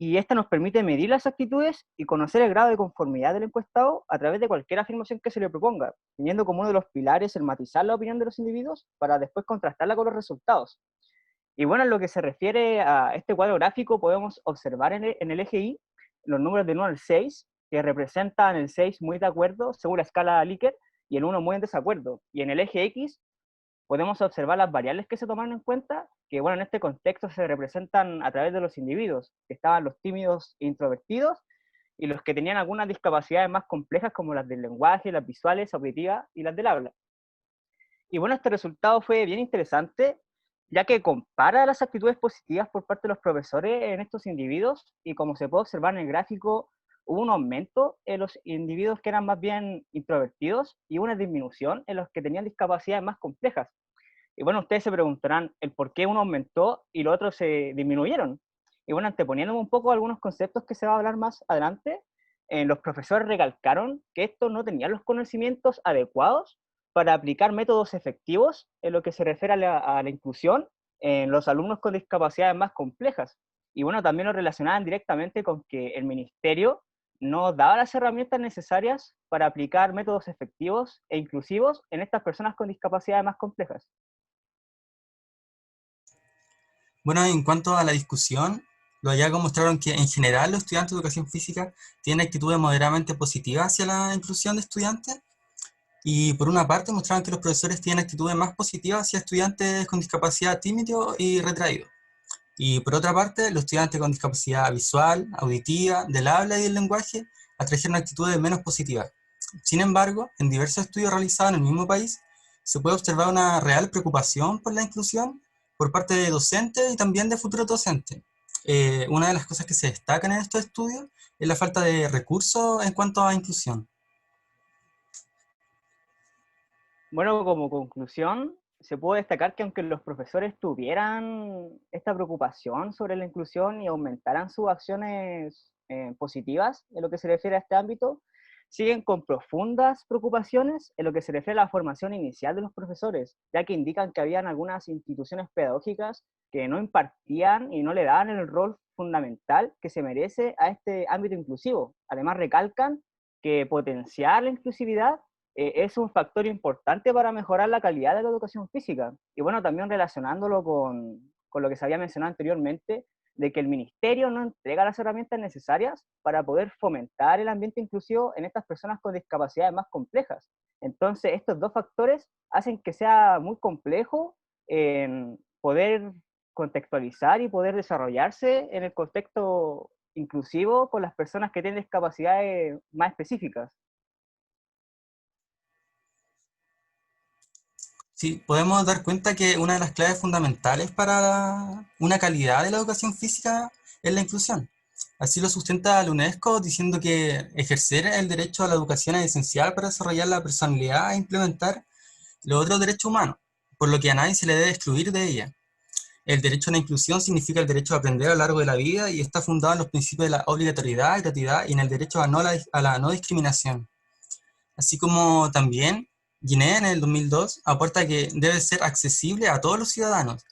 y esta nos permite medir las actitudes y conocer el grado de conformidad del encuestado a través de cualquier afirmación que se le proponga, teniendo como uno de los pilares el matizar la opinión de los individuos para después contrastarla con los resultados. Y bueno, en lo que se refiere a este cuadro gráfico, podemos observar en el eje Y los números del 1 al 6, que representan el 6 muy de acuerdo según la escala Likert y el 1 muy en desacuerdo. Y en el eje X, podemos observar las variables que se tomaron en cuenta, que bueno, en este contexto se representan a través de los individuos, que estaban los tímidos e introvertidos, y los que tenían algunas discapacidades más complejas como las del lenguaje, las visuales, auditivas y las del habla. Y bueno, este resultado fue bien interesante, ya que compara las actitudes positivas por parte de los profesores en estos individuos, y como se puede observar en el gráfico, hubo un aumento en los individuos que eran más bien introvertidos y una disminución en los que tenían discapacidades más complejas. Y bueno, ustedes se preguntarán el por qué uno aumentó y los otros se disminuyeron. Y bueno, anteponiéndome un poco a algunos conceptos que se va a hablar más adelante, los profesores recalcaron que estos no tenían los conocimientos adecuados para aplicar métodos efectivos en lo que se refiere a la inclusión en los alumnos con discapacidades más complejas. Y bueno, también lo relacionaban directamente con que el ministerio no daba las herramientas necesarias para aplicar métodos efectivos e inclusivos en estas personas con discapacidades más complejas. Bueno, en cuanto a la discusión, los hallazgos mostraron que en general los estudiantes de educación física tienen actitudes moderadamente positivas hacia la inclusión de estudiantes, y por una parte mostraron que los profesores tienen actitudes más positivas hacia estudiantes con discapacidad tímido y retraído. Y por otra parte, los estudiantes con discapacidad visual, auditiva, del habla y del lenguaje atrajeron actitudes menos positivas. Sin embargo, en diversos estudios realizados en el mismo país, se puede observar una real preocupación por la inclusión por parte de docentes y también de futuros docentes. Una de las cosas que se destacan en estos estudios es la falta de recursos en cuanto a inclusión. Bueno, como conclusión, se puede destacar que aunque los profesores tuvieran esta preocupación sobre la inclusión y aumentaran sus acciones positivas en lo que se refiere a este ámbito, siguen con profundas preocupaciones en lo que se refiere a la formación inicial de los profesores, ya que indican que habían algunas instituciones pedagógicas que no impartían y no le daban el rol fundamental que se merece a este ámbito inclusivo. Además, recalcan que potenciar la inclusividad es un factor importante para mejorar la calidad de la educación física. Y bueno, también relacionándolo con lo que se había mencionado anteriormente, de que el ministerio no entrega las herramientas necesarias para poder fomentar el ambiente inclusivo en estas personas con discapacidades más complejas. Entonces, estos dos factores hacen que sea muy complejo poder contextualizar y poder desarrollarse en el contexto inclusivo con las personas que tienen discapacidades más específicas. Sí, podemos dar cuenta que una de las claves fundamentales para una calidad de la educación física es la inclusión. Así lo sustenta la UNESCO diciendo que ejercer el derecho a la educación es esencial para desarrollar la personalidad e implementar los otros derechos humanos, por lo que a nadie se le debe excluir de ella. El derecho a la inclusión significa el derecho a aprender a lo largo de la vida y está fundado en los principios de la obligatoriedad, gratuidad y en el derecho a la no discriminación. Así como también Guinea en el 2002 aporta que debe ser accesible a todos los ciudadanos,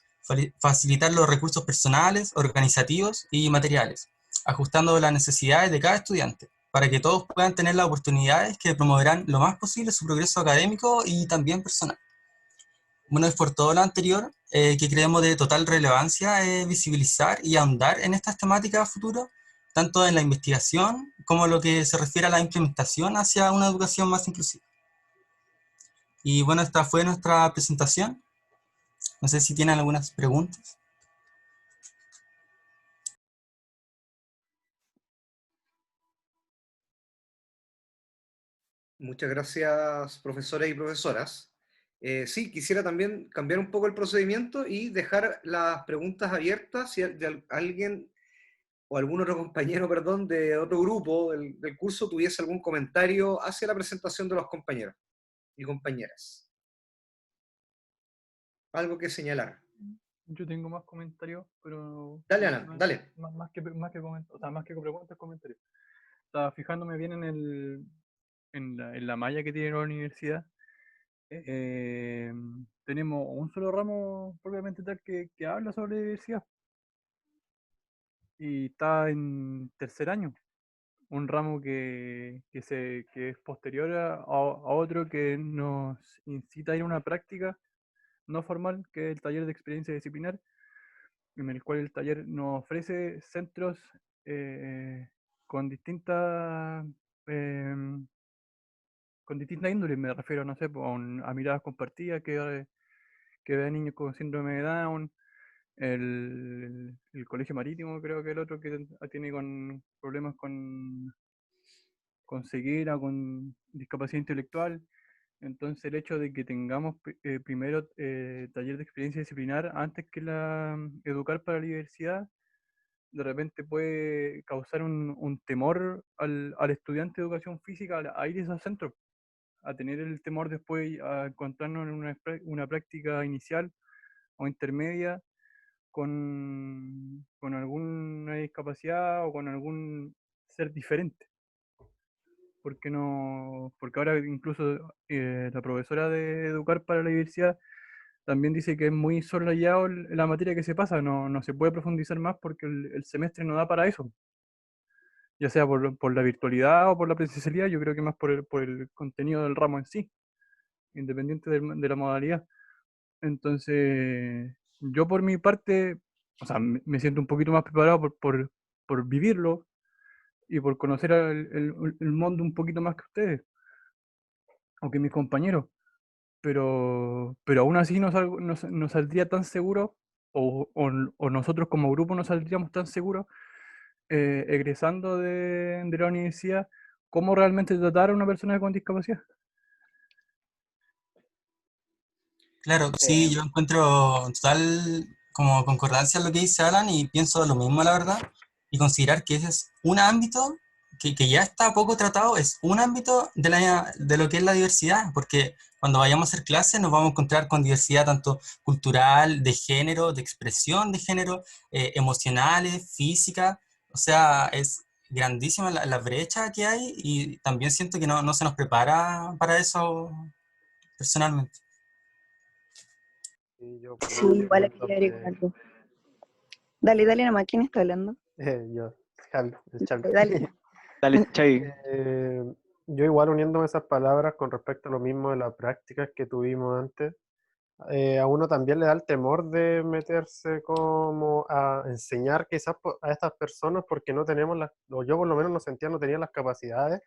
facilitar los recursos personales, organizativos y materiales, ajustando las necesidades de cada estudiante, para que todos puedan tener las oportunidades que promoverán lo más posible su progreso académico y también personal. Bueno, es por todo lo anterior que creemos de total relevancia visibilizar y ahondar en estas temáticas a futuro, tanto en la investigación como lo que se refiere a la implementación hacia una educación más inclusiva. Y bueno, esta fue nuestra presentación. No sé si tienen algunas preguntas. Muchas gracias, profesores y profesoras. Sí, quisiera también cambiar un poco el procedimiento y dejar las preguntas abiertas si alguien o algún otro compañero, perdón, de otro grupo del curso tuviese algún comentario hacia la presentación de los compañeros y compañeras. Algo que señalar. Yo tengo más comentarios, pero Dale, Alan, dale. más que o sea, más que preguntas, comentarios. Estaba fijándome bien en la malla que tiene la universidad. Tenemos un solo ramo propiamente tal que habla sobre diversidad y está en tercer año. Un ramo que es posterior a otro que nos incita a ir a una práctica no formal, que es el taller de experiencia disciplinar, en el cual el taller nos ofrece centros con distintas índoles, me refiero, no sé, a miradas compartidas, que ve a niños con síndrome de Down, el Colegio Marítimo creo que el otro que tiene con problemas con ceguera, con discapacidad intelectual. Entonces el hecho de que tengamos primero taller de experiencia disciplinar antes que educar para la diversidad, de repente puede causar un temor al estudiante de educación física a ir a esos centros, a tener el temor después a encontrarnos en una práctica inicial o intermedia con alguna discapacidad o con algún ser diferente. Porque ahora incluso la profesora de Educar para la Diversidad también dice que es muy soslayado la materia que se pasa, no se puede profundizar más porque el semestre no da para eso. Ya sea por la virtualidad o por la presencialidad, yo creo que más por el contenido del ramo en sí, independiente de la modalidad. Entonces, yo por mi parte, o sea, me siento un poquito más preparado por vivirlo y por conocer el mundo un poquito más que ustedes, o que mis compañeros. Pero aún así no saldría tan seguro, o nosotros como grupo no saldríamos tan seguros egresando de la universidad, cómo realmente tratar a una persona con discapacidad. Claro, sí, yo encuentro total como concordancia en lo que dice Alan y pienso lo mismo, la verdad, y considerar que ese es un ámbito que ya está poco tratado, es un ámbito de lo que es la diversidad, porque cuando vayamos a hacer clases nos vamos a encontrar con diversidad tanto cultural, de género, de expresión de género, emocionales, física, o sea, es grandísima la brecha que hay y también siento que no se nos prepara para eso personalmente. Y yo por Sí, lo igual le mismo quería agregar algo. Dale nomás, ¿quién está hablando? yo, Javi, el Chavi. Dale. Dale, Chavi. Yo igual uniéndome a esas palabras con respecto a lo mismo de las prácticas que tuvimos antes, a uno también le da el temor de meterse como a enseñar quizás a estas personas porque no tenemos o yo por lo menos no sentía, no tenía las capacidades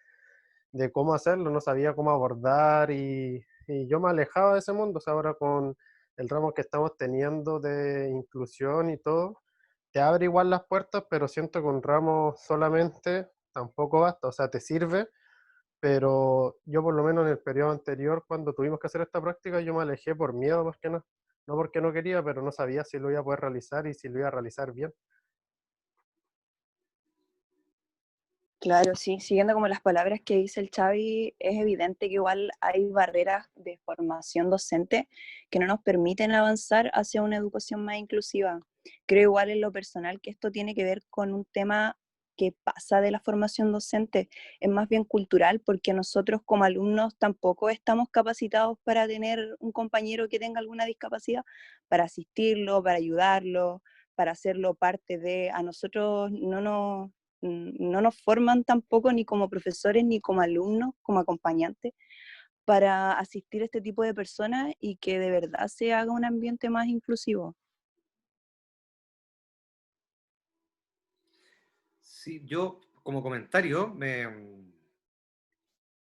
de cómo hacerlo, no sabía cómo abordar y yo me alejaba de ese mundo. O sea, ahora con el ramo que estamos teniendo de inclusión y todo, te abre igual las puertas, pero siento que un ramo solamente tampoco basta, o sea, te sirve, pero yo por lo menos en el periodo anterior, cuando tuvimos que hacer esta práctica, yo me alejé por miedo más que nada, no porque no quería, pero no sabía si lo iba a poder realizar y si lo iba a realizar bien. Claro, sí, siguiendo como las palabras que dice el Xavi, es evidente que igual hay barreras de formación docente que no nos permiten avanzar hacia una educación más inclusiva. Creo igual en lo personal que esto tiene que ver con un tema que pasa de la formación docente, es más bien cultural porque nosotros como alumnos tampoco estamos capacitados para tener un compañero que tenga alguna discapacidad, para asistirlo, para ayudarlo, para hacerlo parte de, a nosotros no nos forman tampoco ni como profesores ni como alumnos, como acompañantes, para asistir a este tipo de personas y que de verdad se haga un ambiente más inclusivo. Sí, yo como comentario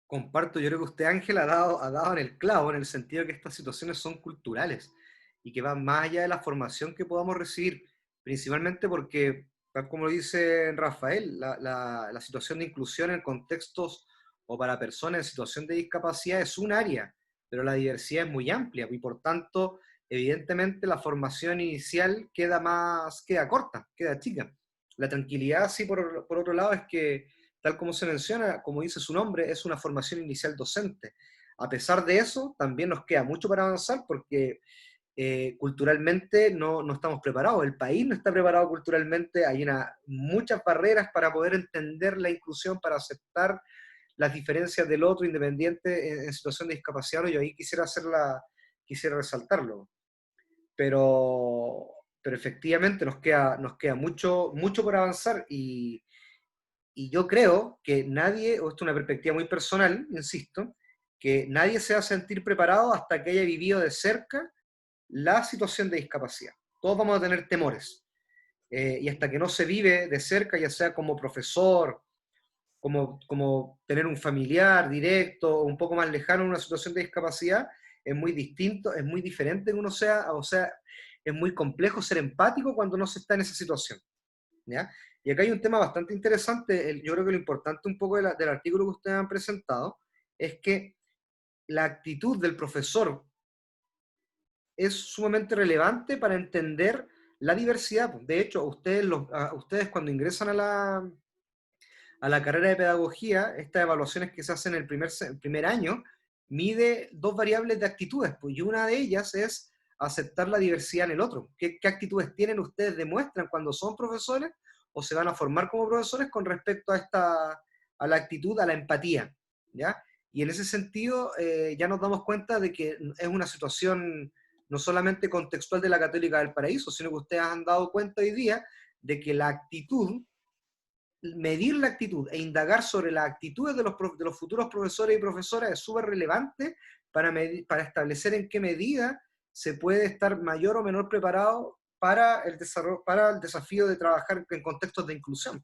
comparto, yo creo que usted Ángel ha dado en el clavo en el sentido de que estas situaciones son culturales y que van más allá de la formación que podamos recibir, principalmente porque, tal como lo dice Rafael, la situación de inclusión en contextos o para personas en situación de discapacidad es un área, pero la diversidad es muy amplia y por tanto, evidentemente la formación inicial queda corta, queda chica. La tranquilidad, sí, por otro lado, es que tal como se menciona, como dice su nombre, es una formación inicial docente. A pesar de eso, también nos queda mucho para avanzar porque culturalmente no estamos preparados, el país no está preparado culturalmente, hay muchas barreras para poder entender la inclusión, para aceptar las diferencias del otro independiente en situación de discapacidad, yo ahí quisiera resaltarlo. Pero efectivamente nos queda mucho por avanzar y yo creo que nadie, o esto es una perspectiva muy personal, insisto, que nadie se va a sentir preparado hasta que haya vivido de cerca la situación de discapacidad. Todos vamos a tener temores. Y hasta que no se vive de cerca, ya sea como profesor, como tener un familiar directo o un poco más lejano en una situación de discapacidad, es muy distinto, es muy diferente que uno sea, o sea, es muy complejo ser empático cuando no se está en esa situación, ¿ya? Y acá hay un tema bastante interesante, yo creo que lo importante un poco del artículo que ustedes han presentado es que la actitud del profesor es sumamente relevante para entender la diversidad. De hecho, ustedes cuando ingresan a la carrera de pedagogía, estas evaluaciones que se hacen en el primer año, mide dos variables de actitudes, pues, y una de ellas es aceptar la diversidad en el otro. ¿Qué actitudes tienen ustedes, demuestran cuando son profesores o se van a formar como profesores con respecto a la actitud, a la empatía? ¿Ya? Y en ese sentido ya nos damos cuenta de que es una situación no solamente contextual de la Católica del Paraíso, sino que ustedes han dado cuenta hoy día de que la actitud, medir la actitud e indagar sobre las actitudes de los futuros profesores y profesoras es súper relevante para establecer en qué medida se puede estar mayor o menor preparado para el desafío de trabajar en contextos de inclusión,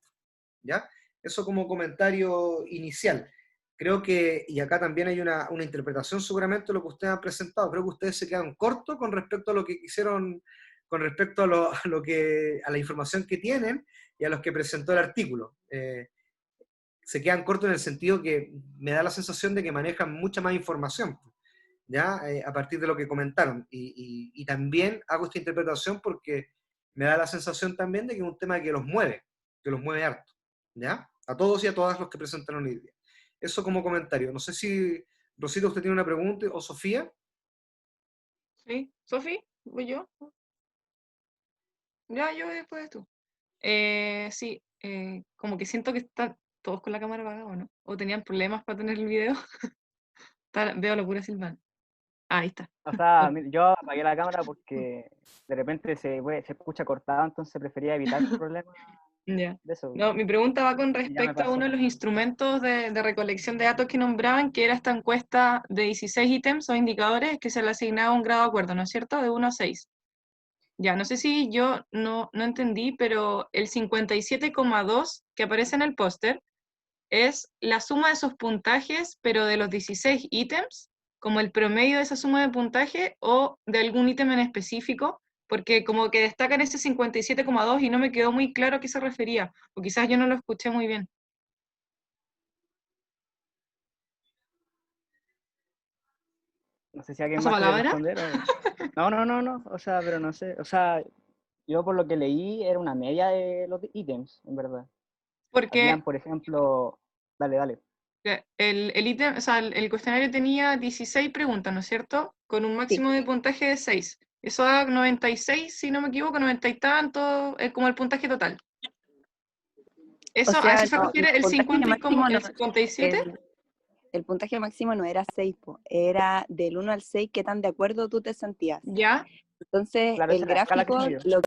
¿ya? Eso como comentario inicial. Creo que, y acá también hay una interpretación seguramente de lo que ustedes han presentado, creo que ustedes se quedan cortos con respecto a lo que quisieron, con respecto a la información que tienen y a los que presentó el artículo. Se quedan cortos en el sentido que me da la sensación de que manejan mucha más información, ¿ya? A partir de lo que comentaron. Y también hago esta interpretación porque me da la sensación también de que es un tema que los mueve harto, ¿ya? A todos y a todas los que presentaron hoy día. Eso como comentario. No sé si, Rosita, usted tiene una pregunta, o Sofía. Sí, Sofi, voy yo. Ya, yo después tú. Sí, como que siento que están todos con la cámara apagada, ¿o no? O tenían problemas para tener el video. Veo la pura Silvana. Ahí está. O sea, yo apagué la cámara porque de repente se escucha cortado, entonces prefería evitar problemas Ya. de eso. No, mi pregunta va con Y ya me respecto a pasó. uno de los instrumentos de recolección de datos que nombraban, que era esta encuesta de 16 ítems o indicadores que se le asignaba un grado de acuerdo, ¿no es cierto? De 1 a 6. Ya, no sé si yo no entendí, pero el 57,2 que aparece en el póster es la suma de esos puntajes, pero de los 16 ítems, como el promedio de esa suma de puntaje o de algún ítem en específico, porque como que destacan ese 57,2 y no me quedó muy claro a qué se refería, o quizás yo no lo escuché muy bien. No sé si alguien ¿Paso más quiere palabra? responder. No. O sea, pero no sé. O sea, yo por lo que leí era una media de los ítems, en verdad. Porque Habían, por ejemplo, dale. el ítem, o sea, el cuestionario tenía 16 preguntas, ¿no es cierto? Con un máximo de puntaje de 6. Eso da 96, si no me equivoco, 90 y tanto, es como el puntaje total. Eso, O ¿a sea, eso se no, refiere el 50 y como el 57? el puntaje máximo no era 6, era del 1 al 6 qué tan de acuerdo tú te sentías. Ya. Entonces, Claro, esa el es la escala que gráfico se dio. lo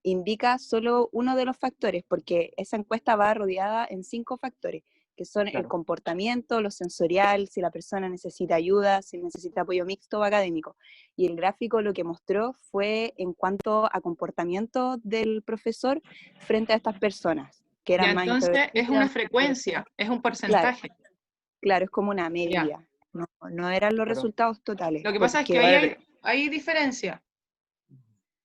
indica solo uno de los factores, porque esa encuesta va rodeada en 5 factores, que son el Claro. comportamiento, lo sensorial, si la persona necesita ayuda, si necesita apoyo mixto o académico. Y el gráfico lo que mostró fue en cuanto a comportamiento del profesor frente a estas personas, que Ya, eran más entonces es una introvertidas. frecuencia, es un Claro, porcentaje. claro, es como una Ya. media, no eran los Claro. resultados totales. Lo que pasa es que porque ahí hay diferencia.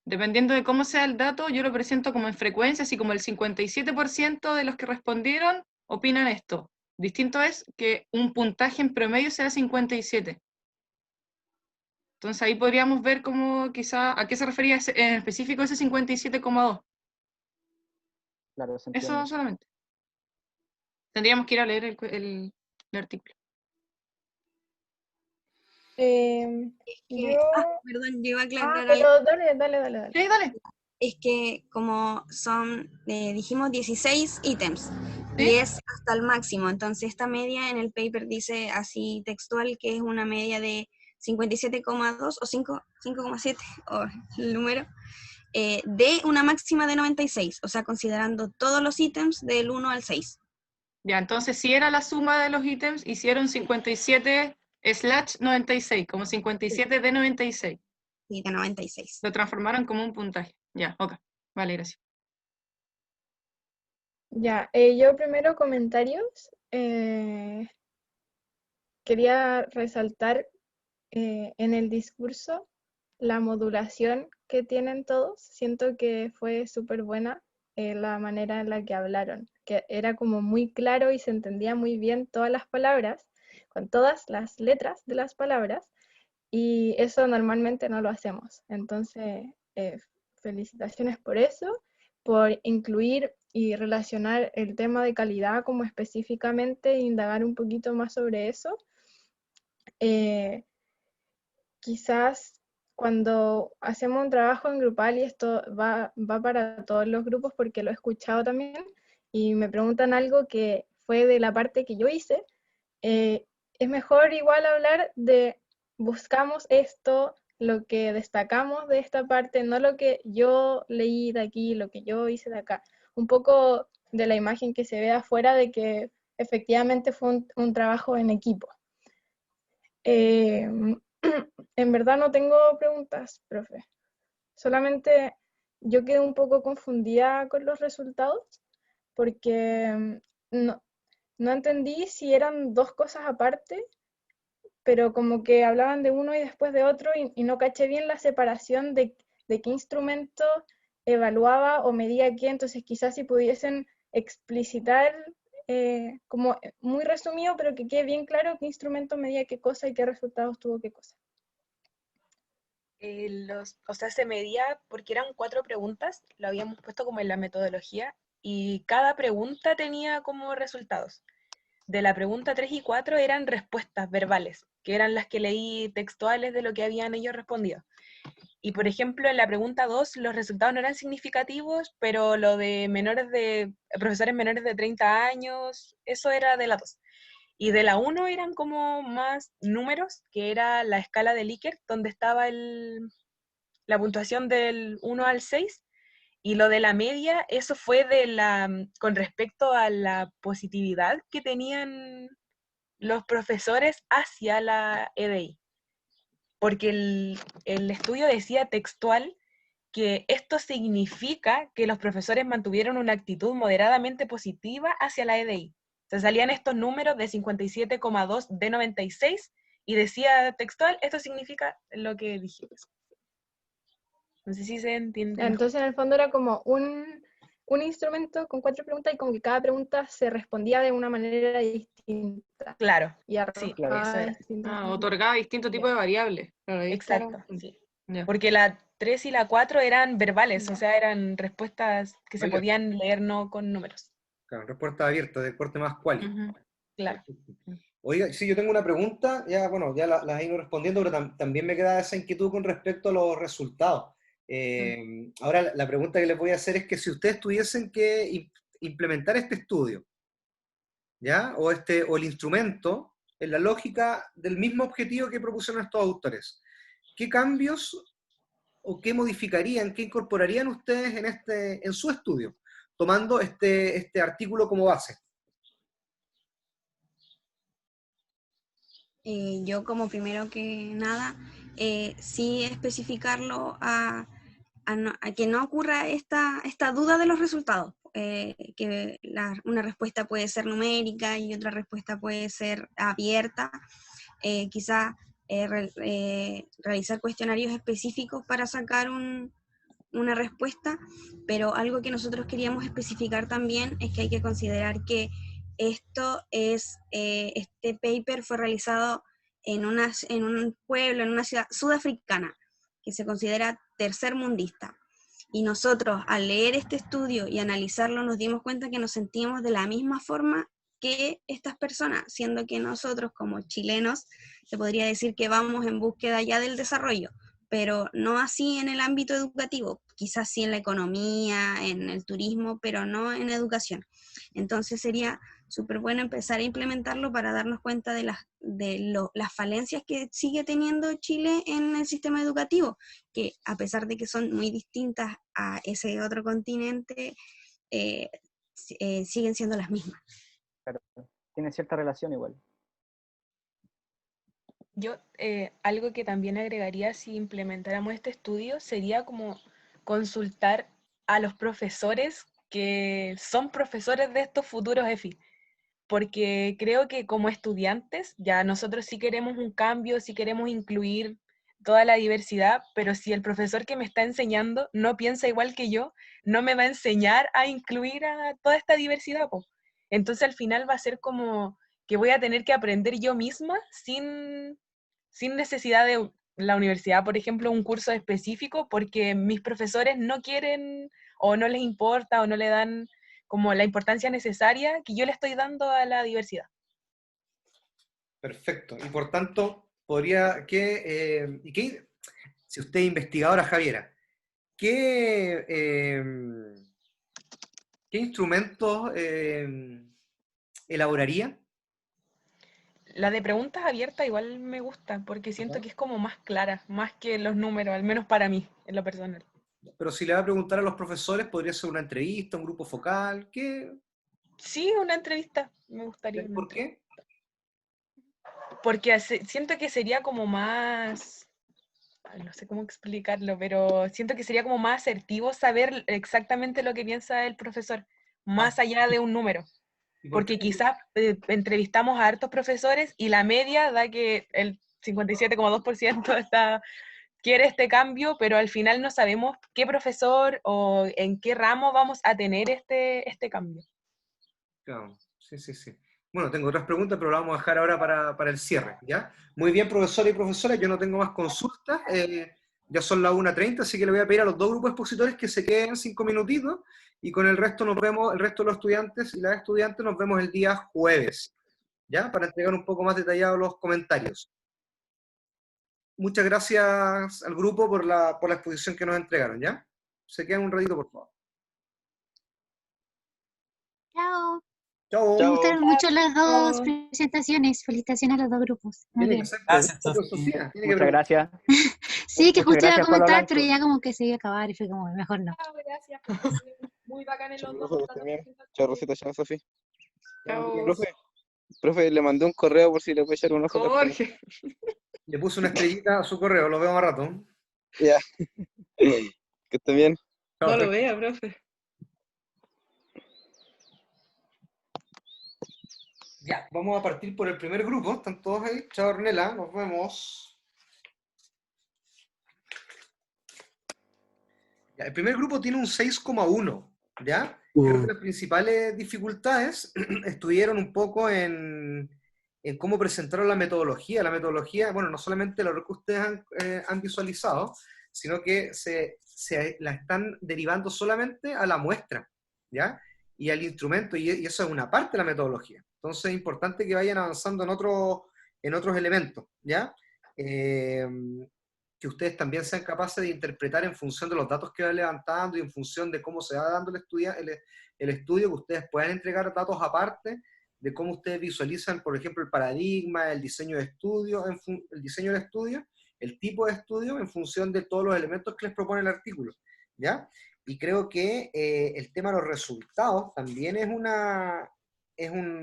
Dependiendo de cómo sea el dato, yo lo presento como en frecuencias y como el 57% de los que respondieron opinan esto. Distinto es que un puntaje en promedio sea 57. Entonces ahí podríamos ver cómo quizá, a qué se refería en específico ese 57,2. Claro, se Eso entiende. solamente. Tendríamos que ir a leer el artículo. Yo... perdón, yo iba a aclarar pero algo. dale. Sí, dale. Es que como son, dijimos 16 ítems, ¿Sí? y es hasta el máximo, entonces esta media en el paper dice así textual que es una media de 57,2 o 5,7, o el número, de una máxima de 96, o sea, considerando todos los ítems del 1 al 6. Ya, entonces si era la suma de los ítems, hicieron 57/96, como 57 de 96. Sí, de 96. Lo transformaron como un puntaje. Ya, ok. Vale, gracias. Ya, yo primero comentarios. Quería resaltar en el discurso, la modulación que tienen todos, siento que fue súper buena la manera en la que hablaron, que era como muy claro y se entendía muy bien todas las palabras, con todas las letras de las palabras, y eso normalmente no lo hacemos. Entonces, felicitaciones por eso, por incluir y relacionar el tema de calidad como específicamente e indagar un poquito más sobre eso. Quizás cuando hacemos un trabajo en grupal, y esto va para todos los grupos porque lo he escuchado también, y me preguntan algo que fue de la parte que yo hice, es mejor igual hablar de buscamos esto, lo que destacamos de esta parte, no lo que yo leí de aquí, lo que yo hice de acá. Un poco de la imagen que se ve afuera de que efectivamente fue un trabajo en equipo. En verdad no tengo preguntas, profe. Solamente yo quedé un poco confundida con los resultados porque no entendí si eran dos cosas aparte, pero como que hablaban de uno y después de otro y no caché bien la separación de qué instrumento evaluaba o medía qué. Entonces quizás si pudiesen explicitar como muy resumido, pero que quede bien claro qué instrumento medía qué cosa y qué resultados tuvo qué cosa. O sea, se medía porque eran 4 preguntas, lo habíamos puesto como en la metodología, y cada pregunta tenía como resultados. De la pregunta 3 y 4 eran respuestas verbales, que eran las que leí textuales de lo que habían ellos respondido. Y por ejemplo, en la pregunta 2 los resultados no eran significativos, pero lo de profesores menores de 30 años, eso era de la 2. Y de la 1 eran como más números, que era la escala de Likert, donde estaba la puntuación del 1 al 6, y lo de la media, eso fue con respecto a la positividad que tenían los profesores hacia la EDI. Porque el estudio decía textual que esto significa que los profesores mantuvieron una actitud moderadamente positiva hacia la EDI. Se salían estos números de 57,2 de 96 y decía textual, esto significa lo que dijimos. No sé si se entiende. Entonces en el fondo era como un instrumento con 4 preguntas y como que cada pregunta se respondía de una manera distinta. Claro, y sí, eso era. Otorgaba distintos tipos de variables. Claro, Exacto, sí. Yeah. Porque la 3 y la 4 eran verbales, o sea, eran respuestas que se podían leer no con números. Claro, respuesta abierta, de corte más cuali. Claro. Oiga, sí, yo tengo una pregunta, ya, bueno, ya las he ido respondiendo, pero también me queda esa inquietud con respecto a los resultados. Ahora, la pregunta que les voy a hacer es que si ustedes tuviesen que implementar este estudio, ¿ya? O el instrumento en la lógica del mismo objetivo que propusieron estos autores, ¿qué cambios o qué modificarían, qué incorporarían ustedes en su estudio, tomando este artículo como base? Yo como primero que nada, sí especificarlo a que no ocurra esta duda de los resultados, que una respuesta puede ser numérica y otra respuesta puede ser abierta, quizá realizar cuestionarios específicos para sacar una respuesta, pero algo que nosotros queríamos especificar también es que hay que considerar que este paper fue realizado en un pueblo, en una ciudad sudafricana, que se considera tercermundista. Y nosotros, al leer este estudio y analizarlo, nos dimos cuenta que nos sentimos de la misma forma que estas personas, siendo que nosotros como chilenos, se podría decir que vamos en búsqueda ya del desarrollo, pero no así en el ámbito educativo, quizás sí en la economía, en el turismo, pero no en educación. Entonces sería súper bueno empezar a implementarlo para darnos cuenta de las falencias que sigue teniendo Chile en el sistema educativo, que a pesar de que son muy distintas a ese otro continente, siguen siendo las mismas. Claro, tiene cierta relación igual. Yo, algo que también agregaría si implementáramos este estudio sería como consultar a los profesores que son profesores de estos futuros EFI, porque creo que como estudiantes, ya nosotros sí queremos un cambio, sí queremos incluir toda la diversidad, pero si el profesor que me está enseñando no piensa igual que yo, no me va a enseñar a incluir a toda esta diversidad, po. Entonces al final va a ser como que voy a tener que aprender yo misma sin necesidad de la universidad, por ejemplo, un curso específico, porque mis profesores no quieren o no les importa o no le dan como la importancia necesaria que yo le estoy dando a la diversidad. Perfecto. Y por tanto, si usted es investigadora, Javiera, ¿qué instrumentos elaboraría? La de preguntas abiertas igual me gusta, porque siento que es como más clara, más que los números, al menos para mí, en lo personal. Pero si le va a preguntar a los profesores, podría ser una entrevista, un grupo focal, ¿qué? Sí, una entrevista, me gustaría. ¿Por qué? Porque siento que sería como más, no sé cómo explicarlo, pero siento que sería como más asertivo saber exactamente lo que piensa el profesor, más allá de un número. Porque quizás entrevistamos a hartos profesores y la media da que el 57,2% quiere este cambio, pero al final no sabemos qué profesor o en qué ramo vamos a tener este cambio. Claro, sí, sí, sí. Bueno, tengo otras preguntas, pero las vamos a dejar ahora para el cierre, ¿ya? Muy bien, profesores y profesoras, yo no tengo más consultas, ya son las 1:30, así que le voy a pedir a los dos grupos expositores que se queden 5 minutitos, y con el resto nos vemos, el resto de los estudiantes y las estudiantes nos vemos el día jueves, ¿ya? Para entregar un poco más detallados los comentarios. Muchas gracias al grupo por la exposición que nos entregaron, ¿ya? Se quedan un ratito, por favor. Chao. Chao. Me gustaron mucho las dos presentaciones. Felicitaciones a los dos grupos. Muy bien. Gracias, Sofía. Muchas gracias. Sí, que Muchas justo iba a gracias, Pablo comentar, Blanco. pero ya como que se iba a acabar y fue como, mejor no. Gracias. Muy bacán en los dos. Chao, Rosita, chao, Sofía. Chao. Profe, le mandé un correo por si le puede echar un ojo. Jorge. Le puse una estrellita a su correo, lo veo más rato. Ya. Que esté bien. No lo vea, profe. Ya, vamos a partir por el primer grupo. ¿Están todos ahí? Chao, Ornella, nos vemos. Ya, el primer grupo tiene un 6,1, ¿ya? Creo que las principales dificultades estuvieron un poco en cómo presentaron la metodología. La metodología, bueno, no solamente lo que ustedes han visualizado, sino que se la están derivando solamente a la muestra, ¿ya? Y al instrumento, y eso es una parte de la metodología. Entonces es importante que vayan avanzando en otros elementos, ¿ya? Que ustedes también sean capaces de interpretar en función de los datos que van levantando y en función de cómo se va dando el estudio, que ustedes puedan entregar datos aparte de cómo ustedes visualizan, por ejemplo, el paradigma, el diseño del estudio, el tipo de estudio en función de todos los elementos que les propone el artículo, ¿ya? Y creo que el tema de los resultados también es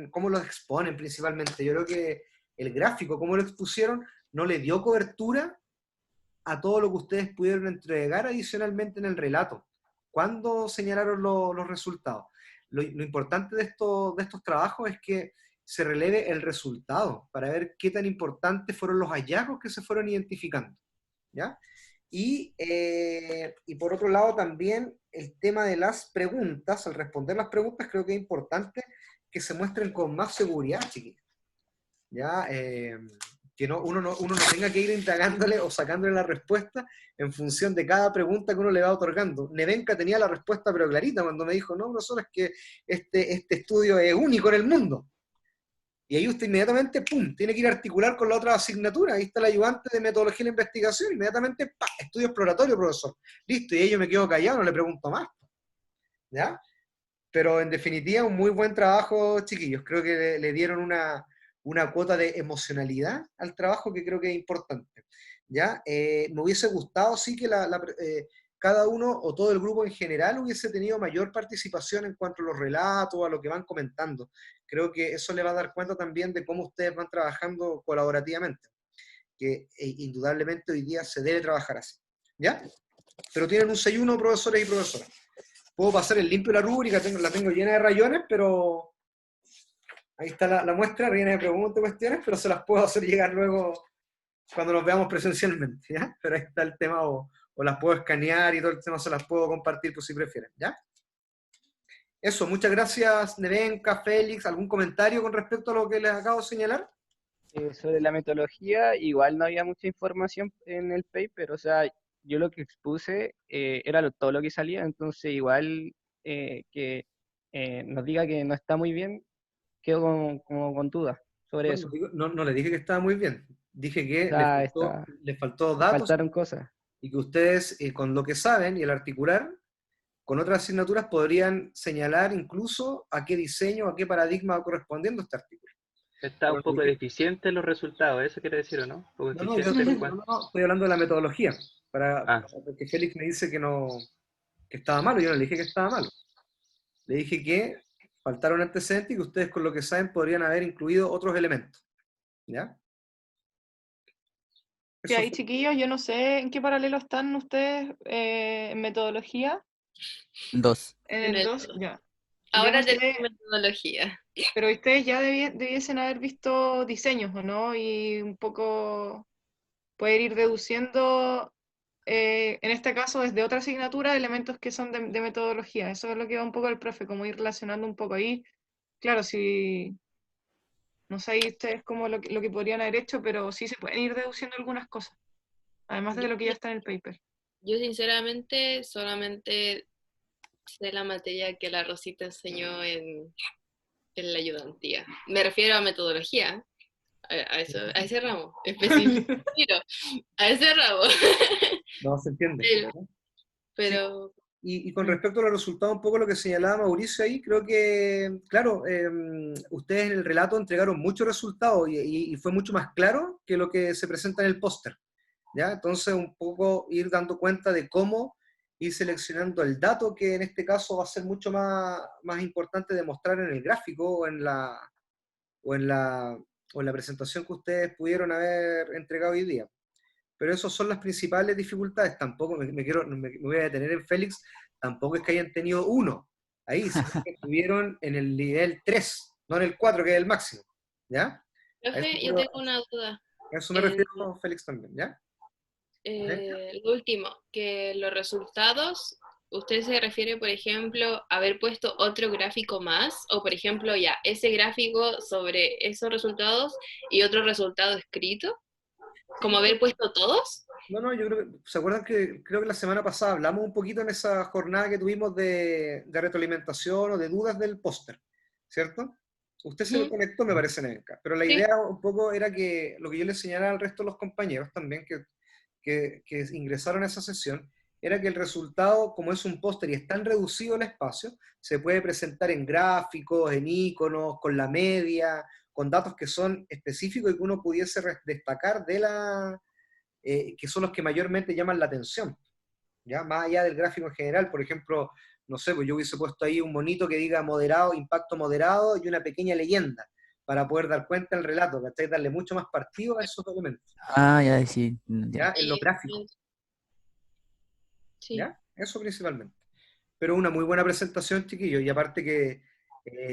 cómo los exponen principalmente. Yo creo que el gráfico, cómo lo expusieron, no le dio cobertura a todo lo que ustedes pudieron entregar adicionalmente en el relato. ¿Cuándo señalaron los resultados? Lo importante de estos trabajos es que se releve el resultado para ver qué tan importantes fueron los hallazgos que se fueron identificando, ¿ya? Y por otro lado también el tema de las preguntas, al responder las preguntas creo que es importante que se muestren con más seguridad, chiquillos, ¿ya? Que uno no tenga que ir indagándole o sacándole la respuesta en función de cada pregunta que uno le va otorgando. Nevenka tenía la respuesta pero clarita cuando me dijo, no, profesor, es que este estudio es único en el mundo. Y ahí usted inmediatamente, ¡pum!, tiene que ir a articular con la otra asignatura. Ahí está el ayudante de metodología de la investigación, inmediatamente, ¡pam!, estudio exploratorio, profesor. Listo, y ahí yo me quedo callado, no le pregunto más. ¿Ya? Pero en definitiva, un muy buen trabajo, chiquillos. Creo que le dieron una cuota de emocionalidad al trabajo que creo que es importante, ¿ya? Me hubiese gustado, sí, que cada uno o todo el grupo en general hubiese tenido mayor participación en cuanto a los relatos, a lo que van comentando. Creo que eso le va a dar cuenta también de cómo ustedes van trabajando colaborativamente, que indudablemente hoy día se debe trabajar así, ¿ya? Pero tienen un 6-1, profesores y profesoras. Puedo pasar el limpio de la rúbrica, la tengo llena de rayones, pero Ahí está la muestra, llena de preguntas y cuestiones, pero se las puedo hacer llegar luego cuando nos veamos presencialmente, ¿ya? Pero ahí está el tema, o las puedo escanear y todo el tema se las puedo compartir por si prefieren, ¿ya? Eso, muchas gracias, Nevenka, Félix. ¿Algún comentario con respecto a lo que les acabo de señalar? Sobre la metodología, igual no había mucha información en el paper, o sea, yo lo que expuse era todo lo que salía, entonces igual que nos diga que no está muy bien, quedo como con dudas sobre Bueno, eso. no le dije que estaba muy bien, dije que O sea, le faltó datos, faltaron cosas. y que ustedes, con lo que saben y el articular, con otras asignaturas podrían señalar incluso a qué diseño, a qué paradigma va correspondiendo este artículo. Está un poco deficiente en los resultados, ¿eso quiere decir o no? Un poco No, deficiente no, estoy hablando de la metodología, porque Félix me dice que estaba malo, yo no le dije que estaba malo. Le dije que faltaron antecedentes y que ustedes con lo que saben podrían haber incluido otros elementos. ¿Ya? Sí, ahí, chiquillos, yo no sé en qué paralelo están ustedes en metodología. 2. En el 2, ya. Ahora Yo no sé, tenemos metodología. pero ustedes ya debiesen haber visto diseños, ¿o no? Y un poco poder ir deduciendo, en este caso, desde otra asignatura, elementos que son de metodología. Eso es lo que va un poco el profe, como ir relacionando un poco ahí. Claro, si no sé ahí ustedes cómo lo que podrían haber hecho, pero sí se pueden ir deduciendo algunas cosas, además de lo que ya está en el paper. Yo sinceramente solamente sé la materia que la Rosita enseñó en la ayudantía. Me refiero a metodología, a ese ramo específico. A ese ramo. No, se entiende. Pero Y con respecto a los resultados, un poco lo que señalaba Mauricio ahí, creo que, claro, ustedes en el relato entregaron muchos resultados y fue mucho más claro que lo que se presenta en el póster, ¿ya? Entonces, un poco ir dando cuenta de cómo ir seleccionando el dato, que en este caso va a ser mucho más importante de mostrar en el gráfico o en la presentación que ustedes pudieron haber entregado hoy día. Pero esas son las principales dificultades. Tampoco me voy a detener en Félix, tampoco es que hayan tenido 1 ahí, sino que estuvieron en el nivel 3, no en el 4, que es el máximo, ¿ya? profe, yo tengo una duda. A eso me refiero, Félix, también, ¿ya? Lo último, que los resultados, ¿usted se refiere, por ejemplo, a haber puesto otro gráfico más? O, por ejemplo, ya, ese gráfico sobre esos resultados y otro resultado escrito, ¿como haber puesto todos? No, yo creo que, ¿se acuerdan que creo que la semana pasada hablamos un poquito en esa jornada que tuvimos de retroalimentación o de dudas del póster, ¿cierto? Usted se conectó, me parece, Nevenka, pero la idea un poco era que lo que yo le señalaba al resto de los compañeros también que ingresaron a esa sesión, era que el resultado, como es un póster y es tan reducido el espacio, se puede presentar en gráficos, en iconos, con la media, con datos que son específicos y que uno pudiese destacar que son los que mayormente llaman la atención, ¿ya? Más allá del gráfico en general. Por ejemplo, no sé, pues yo hubiese puesto ahí un monito que diga moderado, impacto moderado y una pequeña leyenda para poder dar cuenta del relato, ¿cachai? Darle mucho más partido a esos elementos. Ya, sí. ¿Ya? En los gráficos. Sí. ¿Ya? Eso principalmente. Pero una muy buena presentación, chiquillos, y aparte que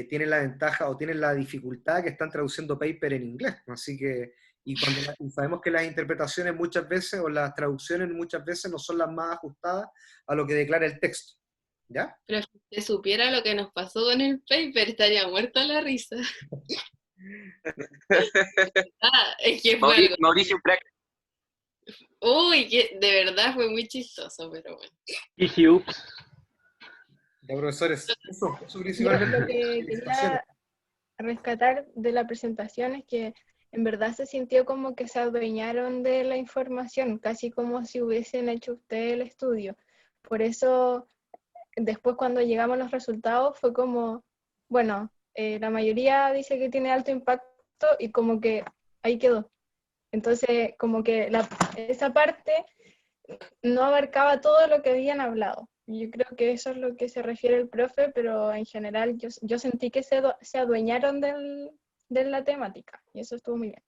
tienen la ventaja o tienen la dificultad que están traduciendo paper en inglés, así que, y sabemos que las interpretaciones muchas veces, o las traducciones muchas veces no son las más ajustadas a lo que declara el texto, ¿ya? Pero si usted supiera lo que nos pasó con el paper, estaría muerto a la risa. Es que fue algo... Mauricio Pratt. Uy, que de verdad fue muy chistoso, pero bueno. Y ups. Ya, profesores, eso Yo principalmente. lo que quería rescatar de la presentación es que en verdad se sintió como que se adueñaron de la información, casi como si hubiesen hecho ustedes el estudio. Por eso, después cuando llegamos a los resultados, fue como, bueno, la mayoría dice que tiene alto impacto y como que ahí quedó. Entonces, como que esa parte no abarcaba todo lo que habían hablado. Yo creo que eso es lo que se refiere el profe, pero en general yo sentí que se adueñaron de la temática y eso estuvo muy bien.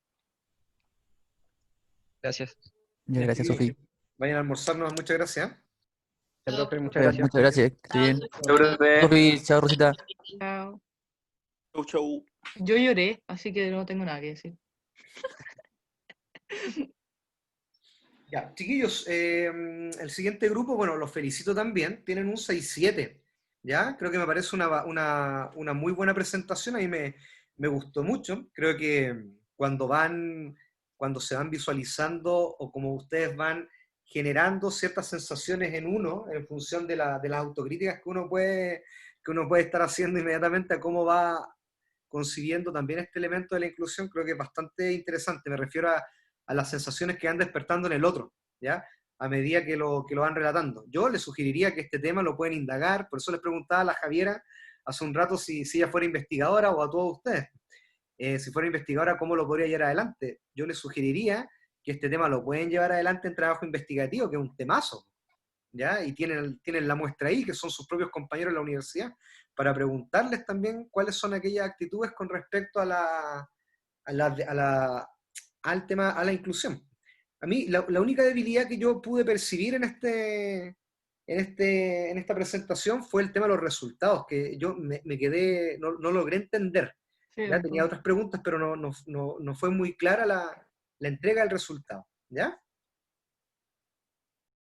Gracias. Gracias, Sofía. Vayan a almorzarnos, muchas gracias. Profe, muchas gracias. Muchas gracias. Que esté bien. Chao, profe. Sofía, chao, Rosita. Chao. Chau, chau. Yo lloré, así que no tengo nada que decir. Ya, chiquillos, el siguiente grupo, bueno, los felicito también, tienen un 6-7, ¿ya? Creo que me parece una muy buena presentación, a mí me gustó mucho, creo que cuando se van visualizando o como ustedes van generando ciertas sensaciones en uno, en función de las autocríticas que uno puede estar haciendo inmediatamente a cómo va concibiendo también este elemento de la inclusión, creo que es bastante interesante, me refiero a las sensaciones que van despertando en el otro, ¿ya? A medida que lo van relatando. Yo les sugeriría que este tema lo pueden indagar, por eso les preguntaba a la Javiera hace un rato si ella fuera investigadora o a todos ustedes. Si fuera investigadora, ¿cómo lo podría llevar adelante? Yo les sugeriría que este tema lo pueden llevar adelante en trabajo investigativo, que es un temazo, ¿ya? Y tienen la muestra ahí, que son sus propios compañeros en la universidad, para preguntarles también cuáles son aquellas actitudes con respecto al tema, a la inclusión. A mí, la única debilidad que yo pude percibir en esta presentación fue el tema de los resultados, que yo me quedé, no logré entender. Sí, ¿Ya? Tenía otras preguntas, pero no fue muy clara la entrega del resultado, ¿ya?